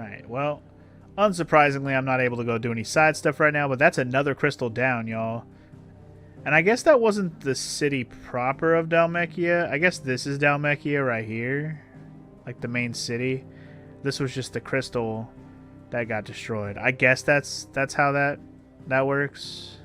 Alright, well, unsurprisingly, I'm not able to go do any side stuff right now, but that's another crystal down, y'all. And I guess that wasn't the city proper of Dhalmekia. I guess this is Dhalmekia right here. Like the main city. This was just the crystal that got destroyed. I guess that's how that works.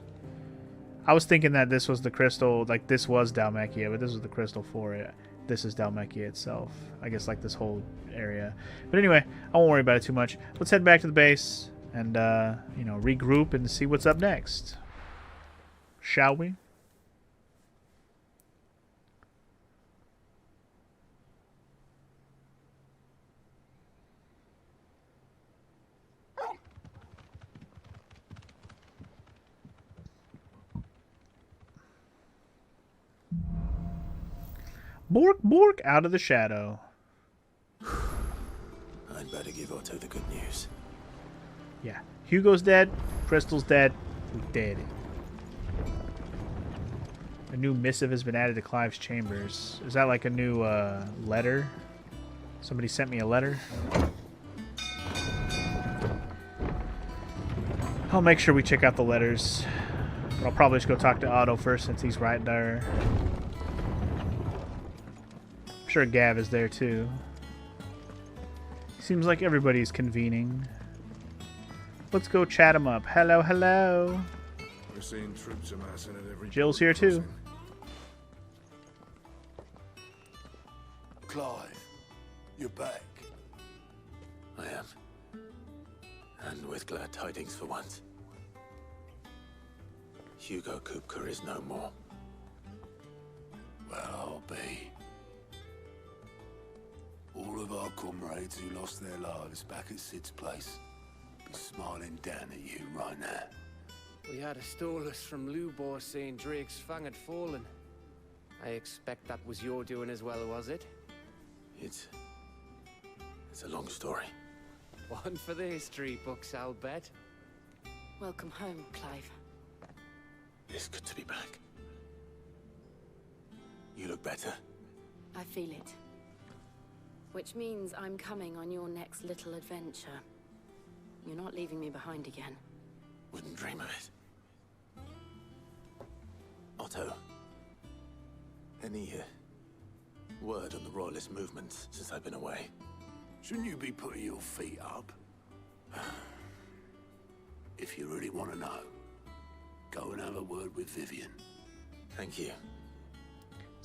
I was thinking that this was the crystal, like this was Dhalmekia, but this was the crystal for it. This is Dhalmekia itself. I guess like this whole area. But anyway, I won't worry about it too much. Let's head back to the base and, you know, regroup and see what's up next. Shall we? Bork, bork, out of the shadow. I'd better give Otto the good news. Yeah. Hugo's dead. Crystal's dead. We did it. A new missive has been added to Clive's chambers. Is that like a new letter? Somebody sent me a letter. I'll make sure we check out the letters. But I'll probably just go talk to Otto first since he's right there. I'm sure Gav is there too. Seems like everybody's convening. Let's go chat him up. Hello, hello. We're seeing troops amassing at every Jill's here too. Clive, you're back. I am. And with glad tidings for once. Hugo Kupka is no more. Well, I'll be. All of our comrades who lost their lives back at Sid's place be smiling down at you right now. We had a stolus from Lubor saying Drake's fang had fallen. I expect that was your doing as well, was it? It's a long story. One for the history books, I'll bet. Welcome home, Clive. It's good to be back. You look better. I feel it. Which means I'm coming on your next little adventure. You're not leaving me behind again. Wouldn't dream of it. Otto, any word on the Royalist movement since I've been away? Shouldn't you be putting your feet up? If you really want to know, go and have a word with Vivian. Thank you.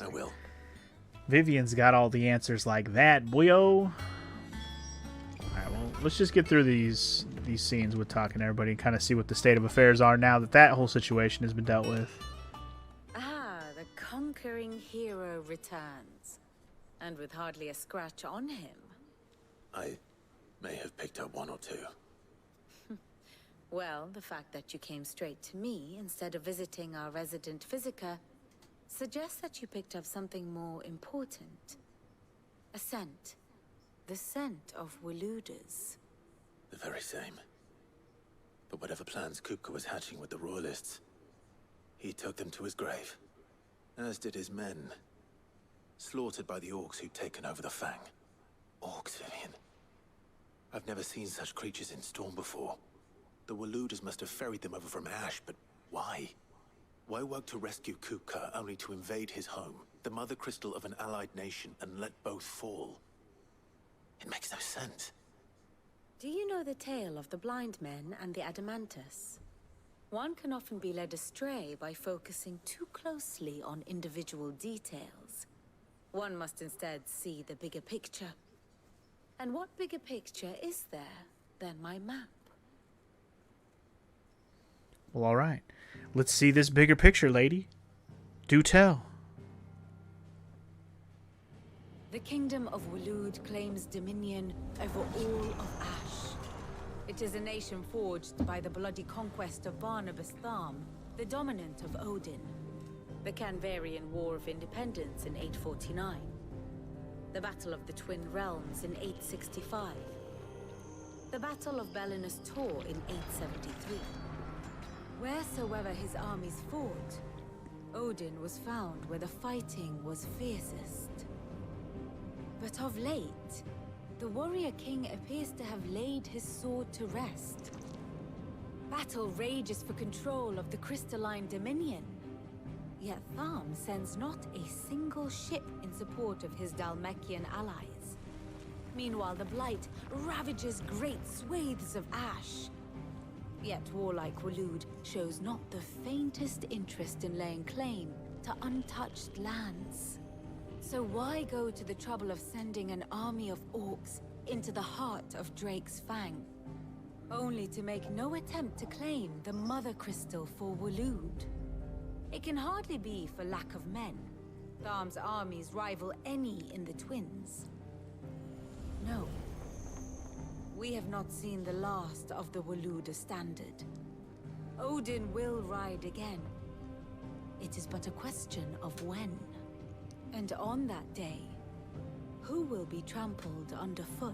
I will. Vivian's got all the answers like that, boyo. Alright, well, let's just get through these scenes with talking to everybody and kind of see what the state of affairs are now that that whole situation has been dealt with. Ah, the conquering hero returns. And with hardly a scratch on him. I may have picked up one or two. Well, the fact that you came straight to me instead of visiting our resident Physica suggests that you picked up something more important. A scent. The scent of Waludas. The very same. But whatever plans Kupka was hatching with the Royalists, he took them to his grave. As did his men. Slaughtered by the orcs who'd taken over the Fang. Orcs, Vivian. I've never seen such creatures in Storm before. The Waludas must have ferried them over from Ash, but why? Why work to rescue Kupka only to invade his home, the mother crystal of an allied nation, and let both fall? It makes no sense. Do you know the tale of the blind men and the Adamantus? One can often be led astray by focusing too closely on individual details. One must instead see the bigger picture. And what bigger picture is there than my map? Well, alright. Let's see this bigger picture, lady. Do tell. The kingdom of Walud claims dominion over all of Ash. It is a nation forged by the bloody conquest of Barnabas Tharm, the dominant of Odin. The Canvarian War of Independence in 849. The Battle of the Twin Realms in 865. The Battle of Belinus Tor in 873. Wheresoever his armies fought, Odin was found where the fighting was fiercest. But of late, the warrior king appears to have laid his sword to rest. Battle rages for control of the crystalline dominion. Yet Tharm sends not a single ship in support of his Dhalmekian allies. Meanwhile, the Blight ravages great swathes of ash. Yet warlike Waloed shows not the faintest interest in laying claim to untouched lands. So why go to the trouble of sending an army of orcs into the heart of Drake's Fang, only to make no attempt to claim the Mother Crystal for Waloed? It can hardly be for lack of men. Tharm's armies rival any in the Twins. No. We have not seen the last of the Waloed standard. Odin will ride again. It is but a question of when. And on that day, who will be trampled underfoot?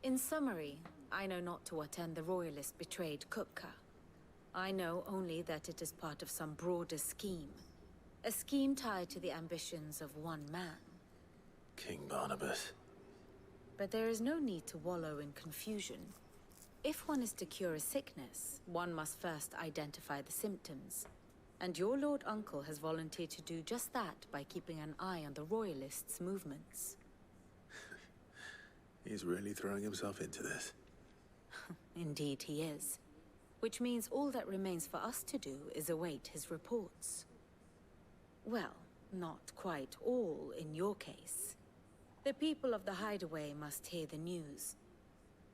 In summary, I know not to what end the Royalists betrayed Kupka. I know only that it is part of some broader scheme. A scheme tied to the ambitions of one man. King Barnabas. But there is no need to wallow in confusion. If one is to cure a sickness, one must first identify the symptoms. And your Lord Uncle has volunteered to do just that by keeping an eye on the Royalists' movements. He's really throwing himself into this. Indeed he is. Which means all that remains for us to do is await his reports. Well, not quite all in your case. The people of the Hideaway must hear the news.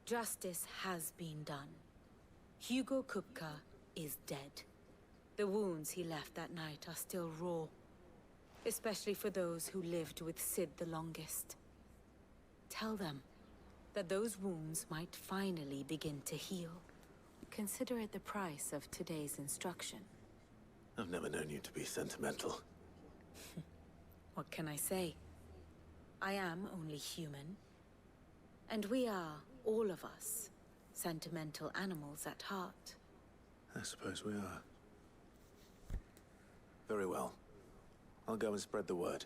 Justice has been done. Hugo Kupka is dead. The wounds he left that night are still raw. Especially for those who lived with Sid the longest. Tell them that those wounds might finally begin to heal. Consider it the price of today's instruction. I've never known you to be sentimental. What can I say? I am only human. And we are, all of us, sentimental animals at heart. I suppose we are. Very well. I'll go and spread the word.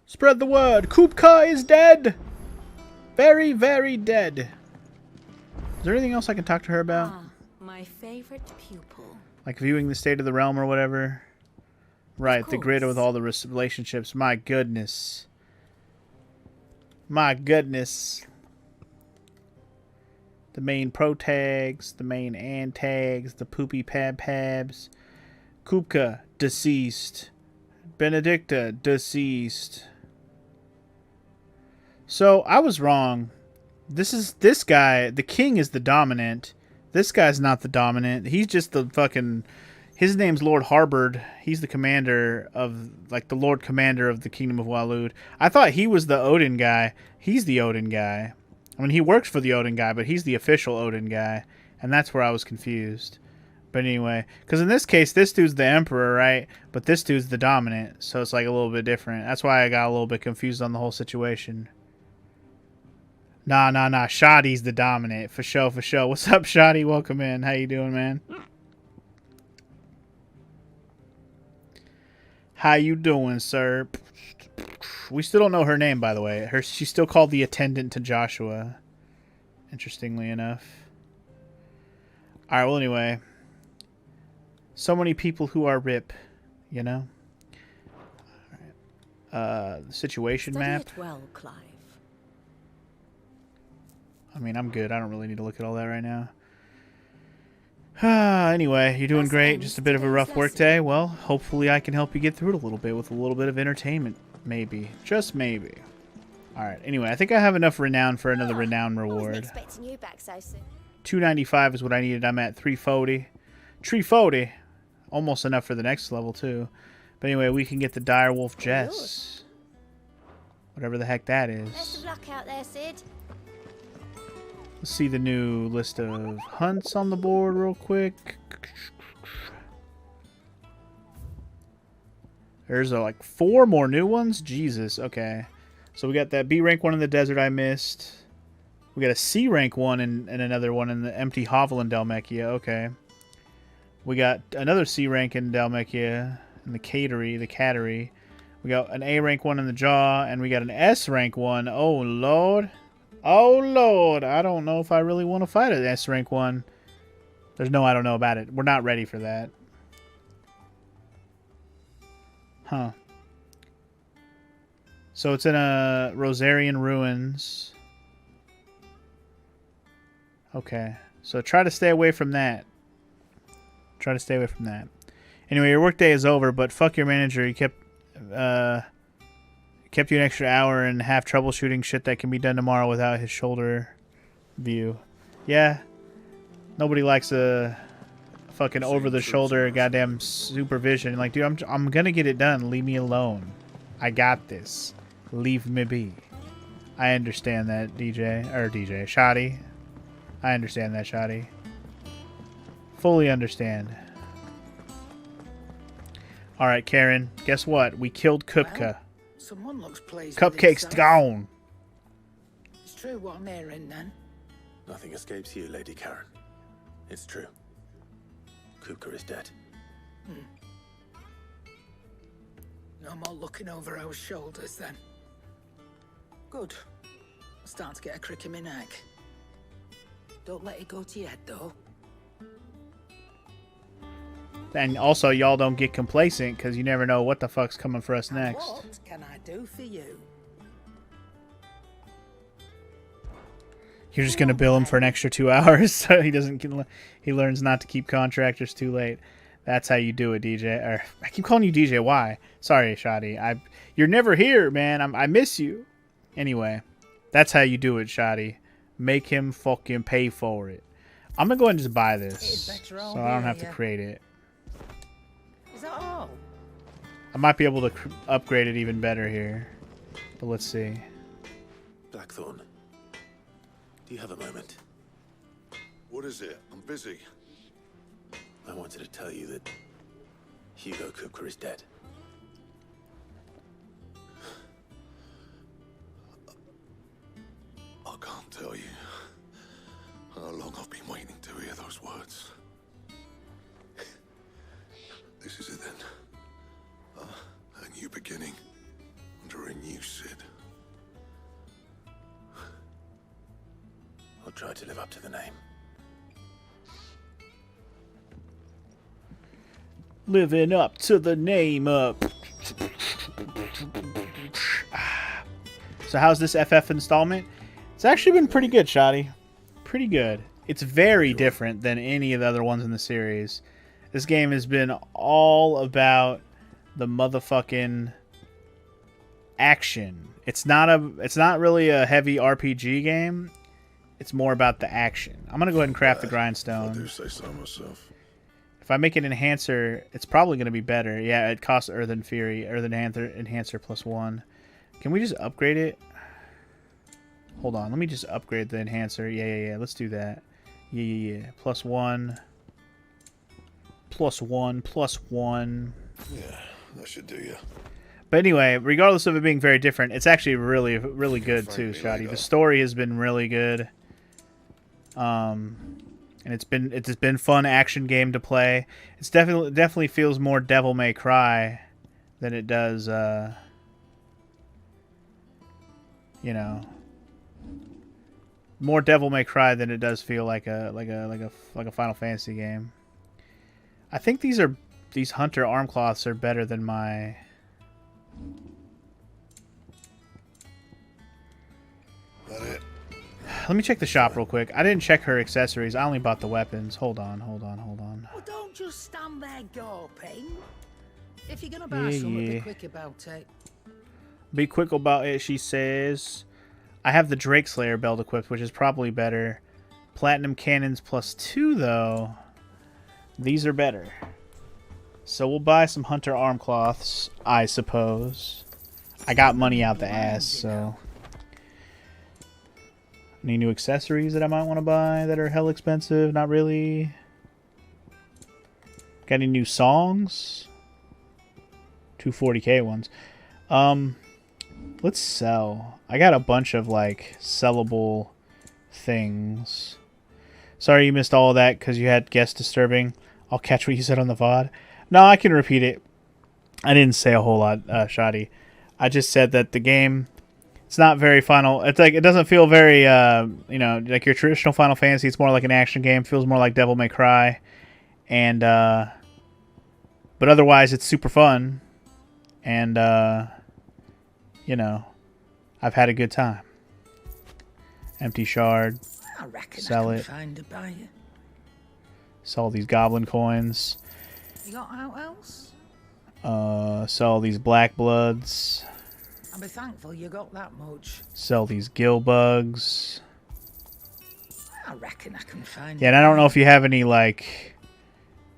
Spread the word. Kupka is dead. Very, very dead. Is there anything else I can talk to her about? Ah, my favorite pupil. Like viewing the state of the realm or whatever? Right, the grid with all the relationships. My goodness. My goodness. The main protags, the main antags, the poopy pabs. Kupka, deceased. Benedicta, deceased. So, I was wrong. This guy, the king is the dominant. This guy's not the dominant. He's just the fucking... His name's Lord Harbord. He's the commander of... Like, the Lord Commander of the Kingdom of Waloed. I thought he was the Odin guy. He's the Odin guy. I mean, he works for the Odin guy, but he's the official Odin guy. And that's where I was confused. But anyway, because in this case, this dude's the Emperor, right? But this dude's the dominant. So it's like a little bit different. That's why I got a little bit confused on the whole situation. Nah. Shoddy's the dominant. For sure, for sure. What's up, Shoddy? Welcome in. How you doing, man? How you doing, sir? We still don't know her name, by the way. She's still called the attendant to Joshua. Interestingly enough. Alright, well, anyway. So many people who are RIP, you know? Alright. The situation Study map. it well, Clive. I mean, I'm good. I don't really need to look at all that right now. Anyway, you're doing great. Just a bit of a rough work day. Well, hopefully I can help you get through it a little bit with a little bit of entertainment. Maybe. Just maybe. Alright, anyway, I think I have enough renown for another renown reward. Expecting you back so soon. 295 is what I needed. I'm at 340. 340. Almost enough for the next level, too. But anyway, we can get the Direwolf Jess. Whatever the heck that is. Best of luck out there, Sid. Let's see the new list of hunts on the board real quick. There's like 4 more new ones. Jesus. Okay. So we got that B rank one in the desert I missed. We got a C rank one and another one in the empty hovel in Dhalmekia. Okay. We got another C rank in Dhalmekia. and the cattery. We got an A rank 1 in the jaw, and we got an S rank 1. Oh, Lord. Oh, Lord. I don't know if I really want to fight an S rank 1. There's no I don't know about it. We're not ready for that. Huh. So it's in a Rosarian Ruins. Okay. So try to stay away from that. Try to stay away from that. Anyway, your workday is over, but fuck your manager. He kept you an extra hour and half troubleshooting shit that can be done tomorrow without his shoulder view. Yeah. Nobody likes a fucking over-the-shoulder goddamn supervision. Like, dude, I'm gonna get it done. Leave me alone. I got this. Leave me be. I understand that, Shoddy. I understand that, Shoddy. Fully understand. Alright, Karen. Guess what? We killed Kupka. Well, someone looks pleased. Cupcake's gone. It's true what I'm hearing, then. Nothing escapes you, Lady Karen. It's true. Kupka is dead. No more looking over our shoulders, then. Good. I'm starting to get a crick in my neck. Don't let it go to your head, though. And also, y'all don't get complacent, because you never know what the fuck's coming for us And next. what can I do for you? You're just gonna bill him for an extra 2 hours so he learns not to keep contractors too late. That's how you do it, DJ. Or I keep calling you DJ. Why? Sorry, Shoddy. You're never here, man. I miss you. Anyway, that's how you do it, Shoddy. Make him fucking pay for it. I'm gonna go ahead and just buy this, so I don't have to create it. Is that all? I might be able to upgrade it even better here, but let's see. Blackthorn, do you have a moment? What is it? I'm busy. I wanted to tell you that Hugo Kupka is dead. I can't tell you how long I've been waiting to hear those words. This is it then. A new beginning under a new Sid. I'll try to live up to the name. Living up to the name of... So how's this FF installment? It's actually been pretty good, Shoddy. Pretty good. It's very different than any of the other ones in the series. This game has been all about the motherfucking action. It's not really a heavy RPG game. It's more about the action. I'm gonna go ahead and craft the grindstone. I do say so myself. If I make an enhancer, it's probably going to be better. Yeah, it costs Earthen Fury, Earthen Enhancer +1. Can we just upgrade it? Hold on, let me just upgrade the enhancer. Yeah. Let's do that. Yeah. +1. +1. Yeah, that should do you. But anyway, regardless of it being very different, it's actually really, really good too, Shoddy. The story has been really good. And it's been fun action game to play. It's definitely feels more Devil May Cry than it does more Devil May Cry than it does feel like a Final Fantasy game. I think these Hunter arm cloths are better than my That it? Let me check the shop real quick. I didn't check her accessories. I only bought the weapons. Hold on. Well, don't just stand there gawping. If you're gonna buy something, be quick about it. Be quick about it, she says. I have the Drake Slayer belt equipped, which is probably better. Platinum Cannons +2, though. These are better. So we'll buy some Hunter arm cloths, I suppose. I got money out the ass, so... Any new accessories that I might want to buy that are hell expensive? Not really. Got any new songs? 240k ones. Let's sell. I got a bunch of like sellable things. Sorry you missed all of that because you had guest disturbing. I'll catch what you said on the VOD. No, I can repeat it. I didn't say a whole lot, Shoddy. I just said that the game, it's not very final. It's like, it doesn't feel very, you know, like your traditional Final Fantasy. It's more like an action game. It feels more like Devil May Cry. And, but otherwise, it's super fun. And, you know, I've had a good time. Empty shard. I reckon Sell I can it. find a buyer. Sell these goblin coins. You got out else? Sell these black bloods. I'll be thankful you got that much. Sell these gill bugs. I reckon I can find. Yeah, and I don't know if you have any like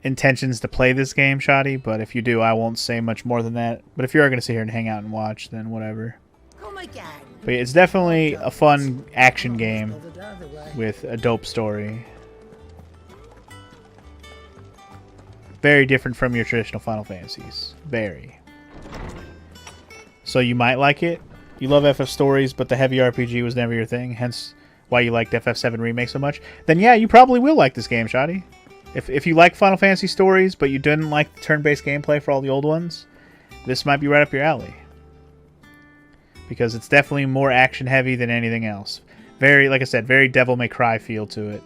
intentions to play this game, Shoddy, but if you do, I won't say much more than that. But if you are going to sit here and hang out and watch, then whatever. Come again. But yeah, it's definitely a fun action game with a dope story. Very different from your traditional Final Fantasies. Very. So you might like it. You love FF stories, but the heavy RPG was never your thing, hence why you liked FF7 Remake so much. Then yeah, you probably will like this game, Shoddy. If you like Final Fantasy stories, but you didn't like turn-based gameplay for all the old ones, this might be right up your alley. Because it's definitely more action-heavy than anything else. Very, like I said, very Devil May Cry feel to it.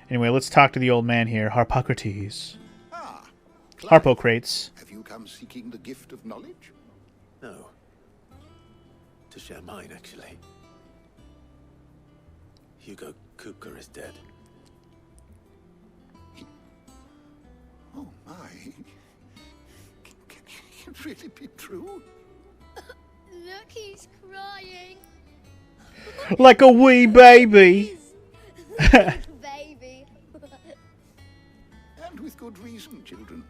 Anyway, let's talk to the old man here, Harpocrates. Ah, Clive, Harpocrates. have you come seeking the gift of knowledge? No. To share mine, actually. Hugo Kupka is dead. Oh my. Can it really be true? Look, he's crying. Like a wee baby. Baby. And with good reason, children.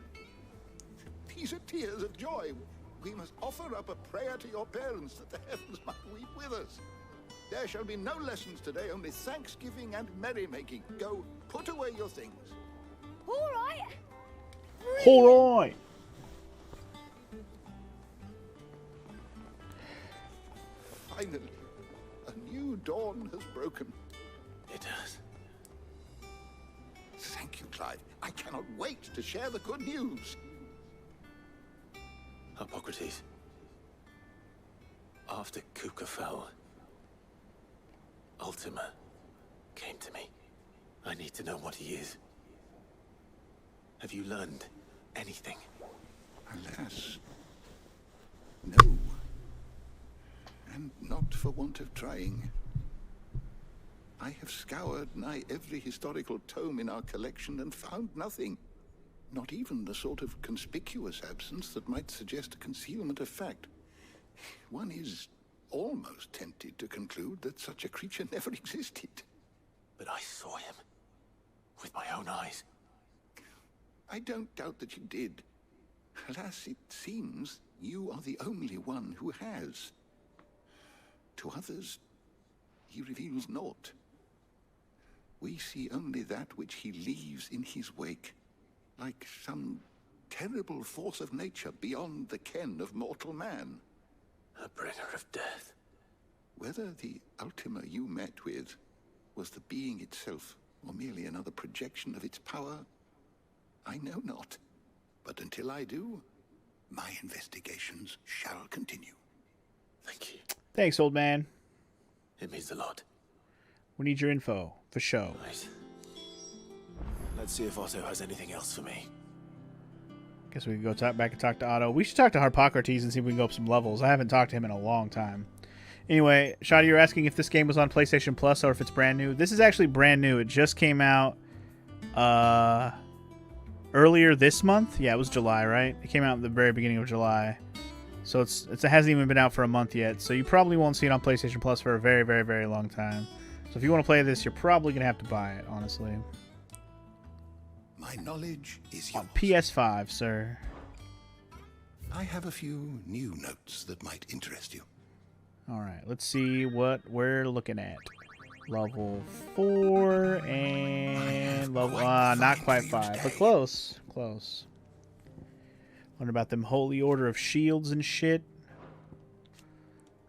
These are tears of joy. We must offer up a prayer to your parents that the heavens might weep with us. There shall be no lessons today, only thanksgiving and merrymaking. Go, put away your things. All right. All right. Finally, a new dawn has broken. It has. Thank you, Clive. I cannot wait to share the good news. Hippocrates. After Kupka fell, Ultima came to me. I need to know what he is. Have you learned anything? Alas, no. And not for want of trying. I have scoured nigh every historical tome in our collection and found nothing. Not even the sort of conspicuous absence that might suggest a concealment of fact. One is almost tempted to conclude that such a creature never existed. But I saw him. With my own eyes. I don't doubt that you did. Alas, it seems you are the only one who has. To others, he reveals naught. We see only that which he leaves in his wake, like some terrible force of nature beyond the ken of mortal man. A bringer of death. Whether the Ultima you met with was the being itself, or merely another projection of its power, I know not. But until I do, my investigations shall continue. Thank you. Thanks, old man. It means a lot. We need your info, for show. Right. Let's see if Otto has anything else for me. Guess we can go back and talk to Otto. We should talk to Harpocrates and see if we can go up some levels. I haven't talked to him in a long time. Anyway, Shoddy, you're asking if this game was on PlayStation Plus or if it's brand new. This is actually brand new. It just came out earlier this month. Yeah, it was July, right? It came out at the very beginning of July. So it hasn't even been out for a month yet. So you probably won't see it on PlayStation Plus for a very, very, very long time. So if you want to play this, you're probably going to have to buy it, honestly. My knowledge is yours. On PS5, sir. I have a few new notes that might interest you. Alright, let's see what we're looking at. Level 4 and level... not quite 5, but close. Close. Wonder about them Holy Order of Shields and shit.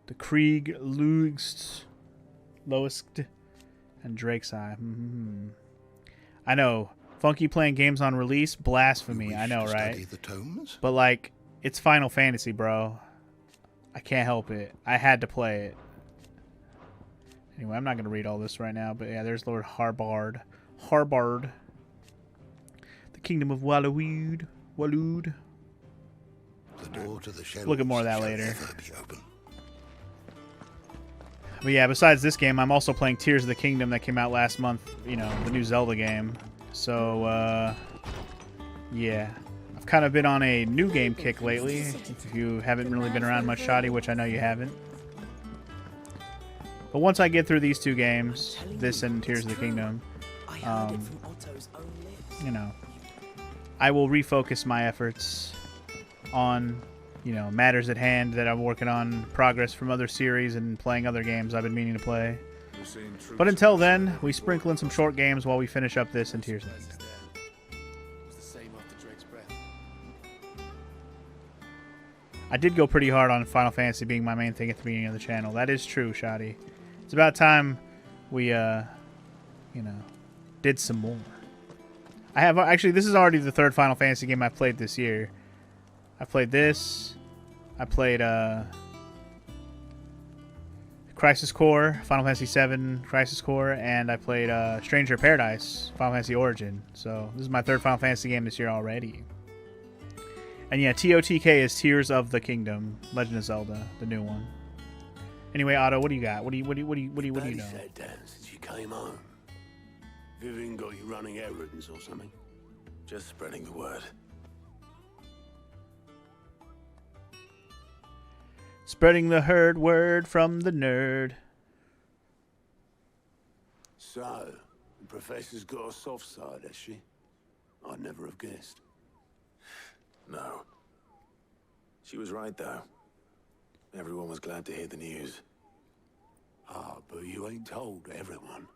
The Krieg, Lugst, Loest, and Drake's Eye. I know. Funky playing games on release, blasphemy. I know, right? The tomes? But like, It's Final Fantasy, bro. I can't help it. I had to play it. Anyway, I'm not going to read all this right now, but yeah, there's Lord Harbard. Harbard. The Kingdom of Waloed. Waloed. The door to the shelves Look at more of that shall later. ever be open. But yeah, besides this game, I'm also playing Tears of the Kingdom that came out last month. You know, the new Zelda game. So, yeah. I've kind of been on a new game kick lately. If you haven't really been around much, Shoddy, which I know you haven't. But once I get through these two games, this and Tears of the Kingdom, you know, I will refocus my efforts on, you know, matters at hand that I'm working on, progress from other series, and playing other games I've been meaning to play. But until then, we sprinkle in some short games while we finish up this and Tears of the Kingdom. I did go pretty hard on Final Fantasy being my main thing at the beginning of the channel. That is true, Shoddy. It's about time we, you know, did some more. I have, actually, this is already the third Final Fantasy game I've played this year. I played this. I played, Crisis Core, Final Fantasy VII Crisis Core, and I played, Stranger of Paradise, Final Fantasy Origin. So, this is my third Final Fantasy game this year already. And yeah, TOTK is Tears of the Kingdom, Legend of Zelda, the new one. Anyway, Otto, what do you got? What do you know? Said that since you came home. Vivian got you running errands or something? Just spreading the word. Spreading the herd word from the nerd. So, the professor's got a soft side, has she? I'd never have guessed. No. She was right, though. Everyone was glad to hear the news. Ah, but you ain't told everyone.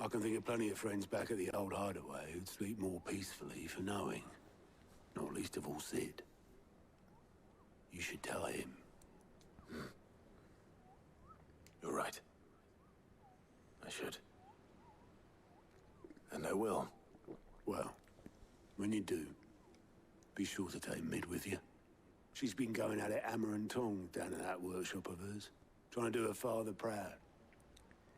I can think of plenty of friends back at the old hideaway who'd sleep more peacefully for knowing. Not least of all Sid. You should tell him. You're right. I should. And I will. Well, when you do, be sure to take Mid with you. She's been going at it hammer and tongs down at that workshop of hers, trying to do her father proud.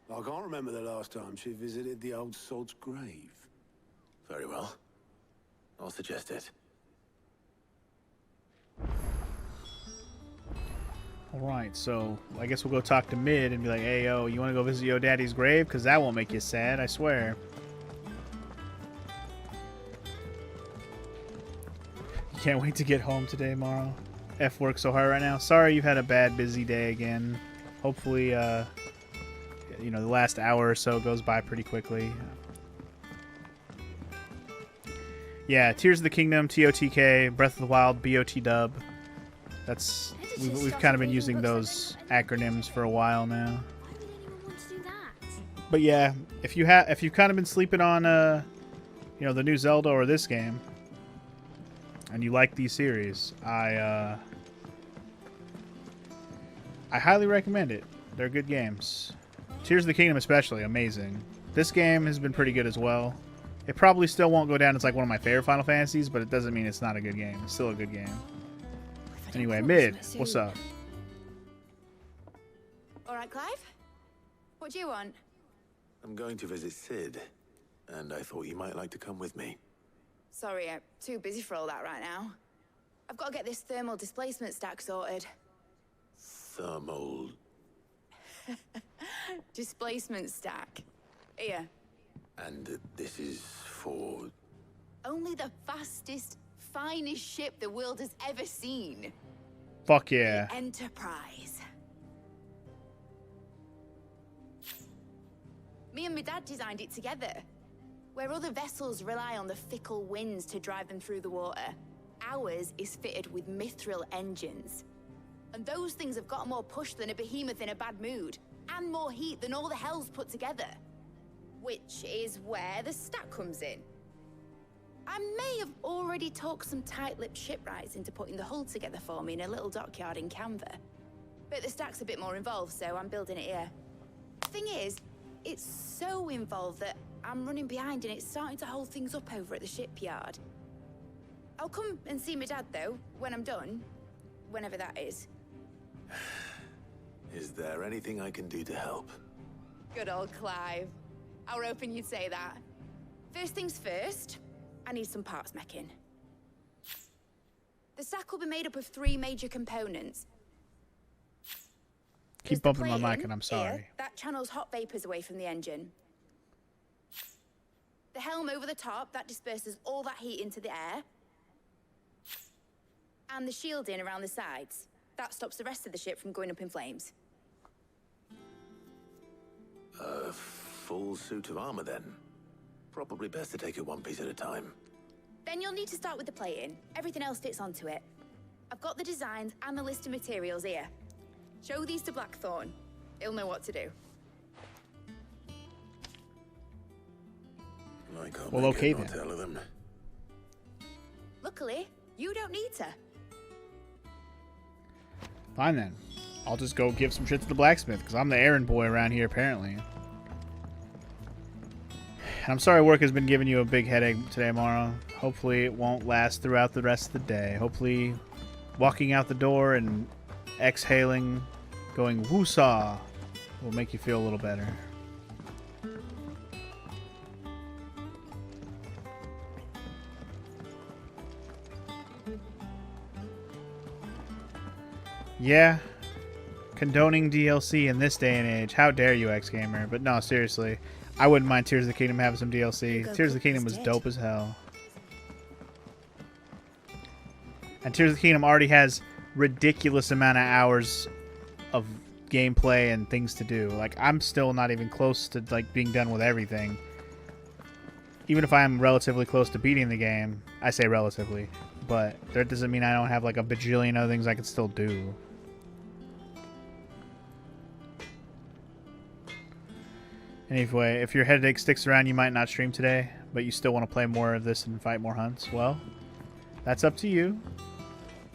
I can't remember the last time she visited the old sod's grave. Very well. I'll suggest it. Alright, so I guess we'll go talk to Mid and be like, hey, yo, you want to go visit your daddy's grave? Because that won't make you sad, I swear. You can't wait to get home today, Morrow. F works so hard right now. Sorry you've had a bad, busy day again. Hopefully, you know, the last hour or so goes by pretty quickly. Yeah, Tears of the Kingdom, TOTK, Breath of the Wild, BOT dub. That's we've kind of been using those acronyms for a while now. But yeah, if you've kind of been sleeping on you know, the new Zelda or this game, and you like these series, I highly recommend it. They're good games. Tears of the Kingdom especially, amazing. This game has been pretty good as well. It probably still won't go down as like one of my favorite Final Fantasies, but it doesn't mean it's not a good game. It's still a good game. Anyway, Mid, what's up? Alright, Clive? What do you want? I'm going to visit Sid, and I thought you might like to come with me. Sorry, I'm too busy for all that right now. I've got to get this thermal displacement stack sorted. Thermal... Displacement stack. Here. And this is for... Only the fastest, finest ship the world has ever seen. Fuck yeah. The Enterprise. Me and my dad designed it together. Where other vessels rely on the fickle winds to drive them through the water, ours is fitted with mithril engines. And those things have got more push than a behemoth in a bad mood, and more heat than all the hells put together. Which is where the stack comes in. I may have already talked some tight-lipped shipwrights into putting the hull together for me in a little dockyard in Canva. But the stack's a bit more involved, so I'm building it here. Thing is, it's so involved that I'm running behind and it's starting to hold things up over at the shipyard. I'll come and see my dad, though, when I'm done. Whenever that is. Is there anything I can do to help? Good old Clive. I were hoping you'd say that. First things first, I need some parts making. The stack will be made up of 3 major components. Keep bumping my mic, and I'm sorry. Here, that channels hot vapors away from the engine. The helm over the top, that disperses all that heat into the air. And the shielding around the sides. That stops the rest of the ship from going up in flames. A full suit of armor, then. Probably best to take it one piece at a time. Then you'll need to start with the plating. Everything else fits onto it. I've got the designs and the list of materials here. Show these to Blackthorn. He'll know what to do. Well, okay then. Tell them. Luckily, you don't need to. Fine then. I'll just go give some shit to the blacksmith, because I'm the errand boy around here, apparently. And I'm sorry work has been giving you a big headache today, Mara. Hopefully it won't last throughout the rest of the day. Hopefully walking out the door and exhaling, going woo-saw, will make you feel a little better. Yeah, condoning DLC in this day and age. How dare you, X-Gamer? But no, seriously, I wouldn't mind Tears of the Kingdom having some DLC. Tears of the Kingdom was dope as hell. And Tears of the Kingdom already has ridiculous amount of hours of gameplay and things to do. Like, I'm still not even close to like being done with everything. Even if I'm relatively close to beating the game, I say relatively, but that doesn't mean I don't have like a bajillion other things I can still do. Anyway, if your headache sticks around, you might not stream today, but you still want to play more of this and fight more hunts. Well, that's up to you.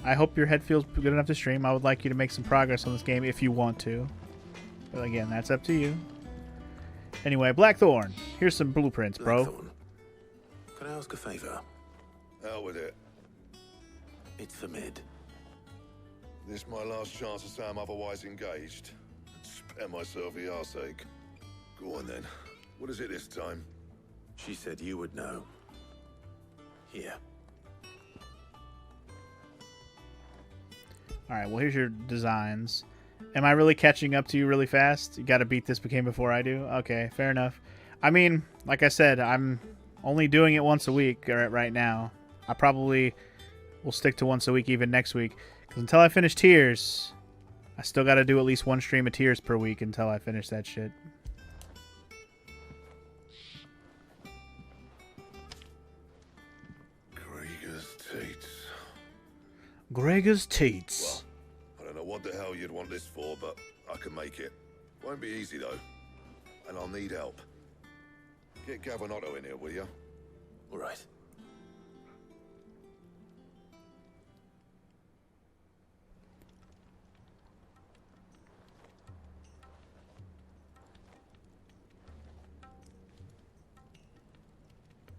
I hope your head feels good enough to stream. I would like you to make some progress on this game if you want to. But again, that's up to you. Anyway, Blackthorn, here's some blueprints, bro. Blackthorn, can I ask a favor? Hell with it. It's for Mid. This my last chance to say I'm otherwise engaged. Spare myself the arseache. Go on then. What is it this time? She said you would know. Here. Alright, well here's your designs. Am I really catching up to you really fast? You gotta beat this game before I do? Okay, fair enough. I mean, like I said, I'm only doing it once a week right now. I probably will stick to once a week even next week. Because until I finish Tears, I still gotta do at least one stream of Tears per week until I finish that shit. Gregor's Teats. Well, I don't know what the hell you'd want this for, but I can make it. Won't be easy, though. And I'll need help. Get Gavin-Otto in here, will you? All right.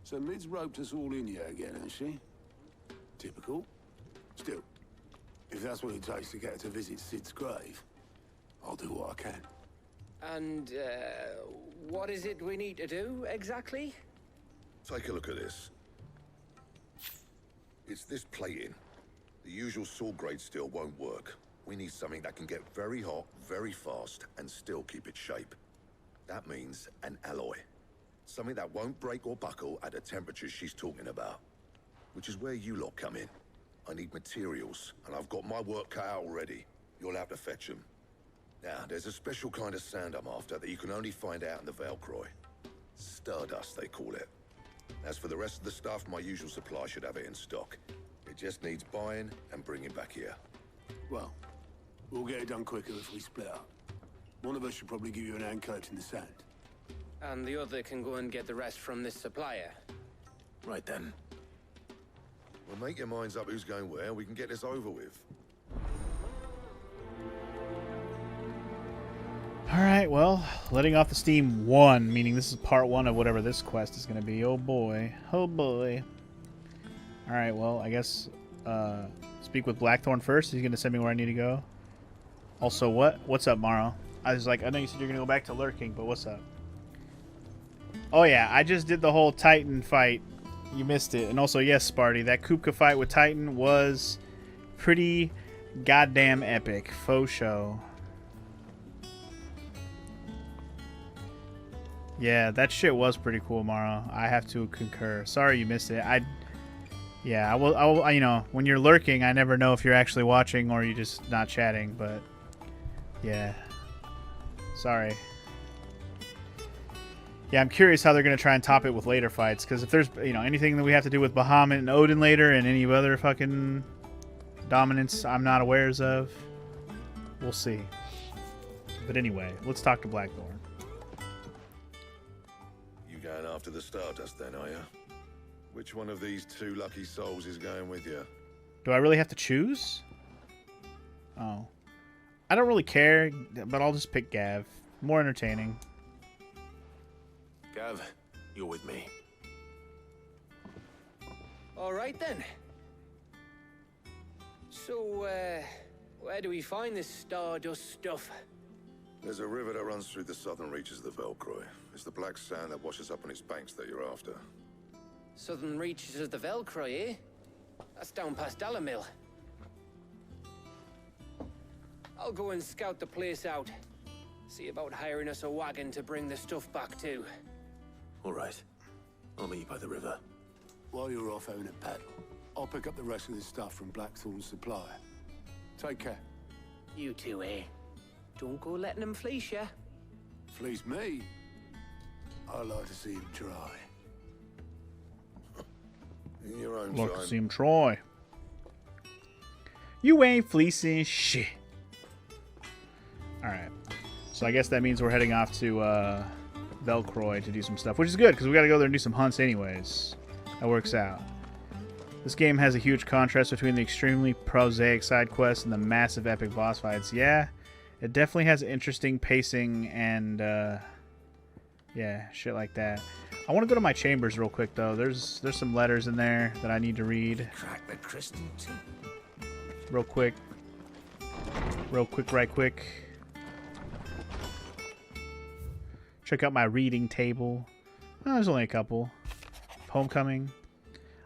So Mid's roped us all in here again, has she? Typical. Still, if that's what it takes to get her to visit Sid's grave, I'll do what I can. And, what is it we need to do, exactly? Take a look at this. It's this plating. The usual sword-grade steel won't work. We need something that can get very hot, very fast, and still keep its shape. That means an alloy. Something that won't break or buckle at the temperatures she's talking about. Which is where you lot come in. I need materials, and I've got my work cut out already. You'll have to fetch them. Now, there's a special kind of sand I'm after that you can only find out in the Valcroy. Stardust, they call it. As for the rest of the stuff, my usual supply should have it in stock. It just needs buying and bringing back here. Well, we'll get it done quicker if we split up. One of us should probably give you an hand collecting the sand. And the other can go and get the rest from this supplier. Right then. Well, make your minds up who's going where, we can get this over with. Alright, well, letting off the steam 1, meaning this is part 1 of whatever this quest is going to be. Oh boy. Oh boy. Alright, well, I guess speak with Blackthorn first. He's gonna send me where I need to go. Also, what's up, Morrow? I was like, I know you said you're gonna go back to lurking, but what's up? Oh yeah, I just did the whole Titan fight. You missed it. And also, yes, Sparty, that Kupka fight with Titan was pretty goddamn epic. Faux show. Yeah, that shit was pretty cool, Morrow. I have to concur. Sorry you missed it. Yeah, I will, you know, when you're lurking, I never know if you're actually watching or you're just not chatting, but yeah. Sorry. Yeah, I'm curious how they're going to try and top it with later fights, because if there's, you know, anything that we have to do with Bahamut and Odin later and any other fucking dominance I'm not aware of, we'll see. But anyway, let's talk to Blackthorn. You going after the Stardust then, are you? Which one of these two lucky souls is going with you? Do I really have to choose? Oh. I don't really care, but I'll just pick Gav. More entertaining. Gav, you're with me. All right then. So, where do we find this Stardust stuff? There's a river that runs through the southern reaches of the Velcroy. It's the black sand that washes up on its banks that you're after. Southern reaches of the Velcroy, eh? That's down past Alamil. I'll go and scout the place out. See about hiring us a wagon to bring the stuff back to. All right. I'll meet you by the river. While you're off having a pat, I'll pick up the rest of this stuff from Blackthorn's supply. Take care. You two, eh? Don't go letting them fleece ya. Fleece me? I'd like to see him try. In your own Look, time. see him try. You ain't fleecing shit. Alright. So I guess that means we're heading off to Velcroy to do some stuff, which is good, because we got to go there and do some hunts anyways. That works out. This game has a huge contrast between the extremely prosaic side quests and the massive epic boss fights. Yeah, it definitely has interesting pacing and, yeah, shit like that. I want to go to my chambers real quick, though. There's some letters in there that I need to read. Crack the crystal too. Real quick. Right quick. Check out my reading table. Oh, there's only a couple. Homecoming.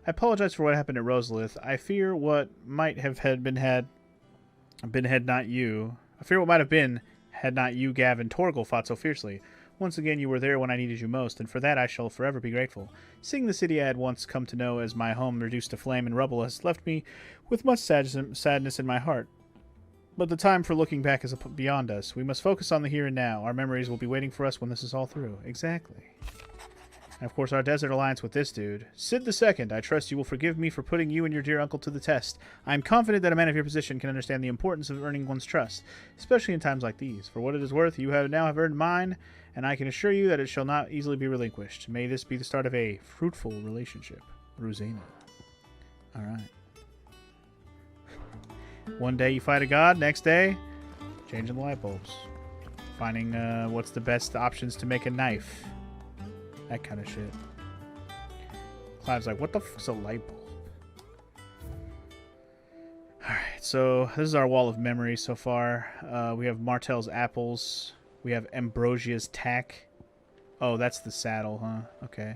I apologize for what happened at Rosalith. I fear what might have been had not you. I fear what might have been had not you, Gav, and Torgal fought so fiercely. Once again, you were there when I needed you most, and for that I shall forever be grateful. Seeing the city I had once come to know as my home reduced to flame and rubble has left me with much sadness in my heart. But the time for looking back is beyond us. We must focus on the here and now. Our memories will be waiting for us when this is all through. Exactly. And of course, our desert alliance with this dude. Sid II, I trust you will forgive me for putting you and your dear uncle to the test. I am confident that a man of your position can understand the importance of earning one's trust, especially in times like these. For what it is worth, you have now earned mine, and I can assure you that it shall not easily be relinquished. May this be the start of a fruitful relationship. Rosina. Alright. One day you fight a god, next day, changing the light bulbs. Finding what's the best options to make a knife. That kind of shit. Clive's like, what the fuck's a light bulb? Alright, so this is our wall of memory so far. We have Martell's apples. We have Ambrosia's tack. Oh, that's the saddle, huh? Okay.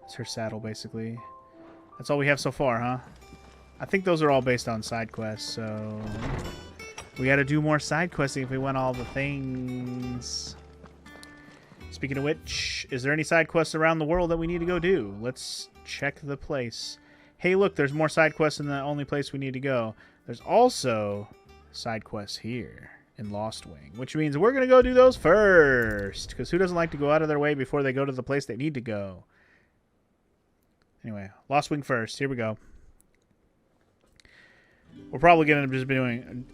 It's her saddle, basically. That's all we have so far, huh? I think those are all based on side quests, so we got to do more side questing if we want all the things. Speaking of which, is there any side quests around the world that we need to go do? Let's check the place. Hey, look, there's more side quests in the only place we need to go. There's also side quests here in Lost Wing, which means we're going to go do those first, because who doesn't like to go out of their way before they go to the place they need to go? Anyway, Lost Wing first. Here we go. We're probably going to just be doing...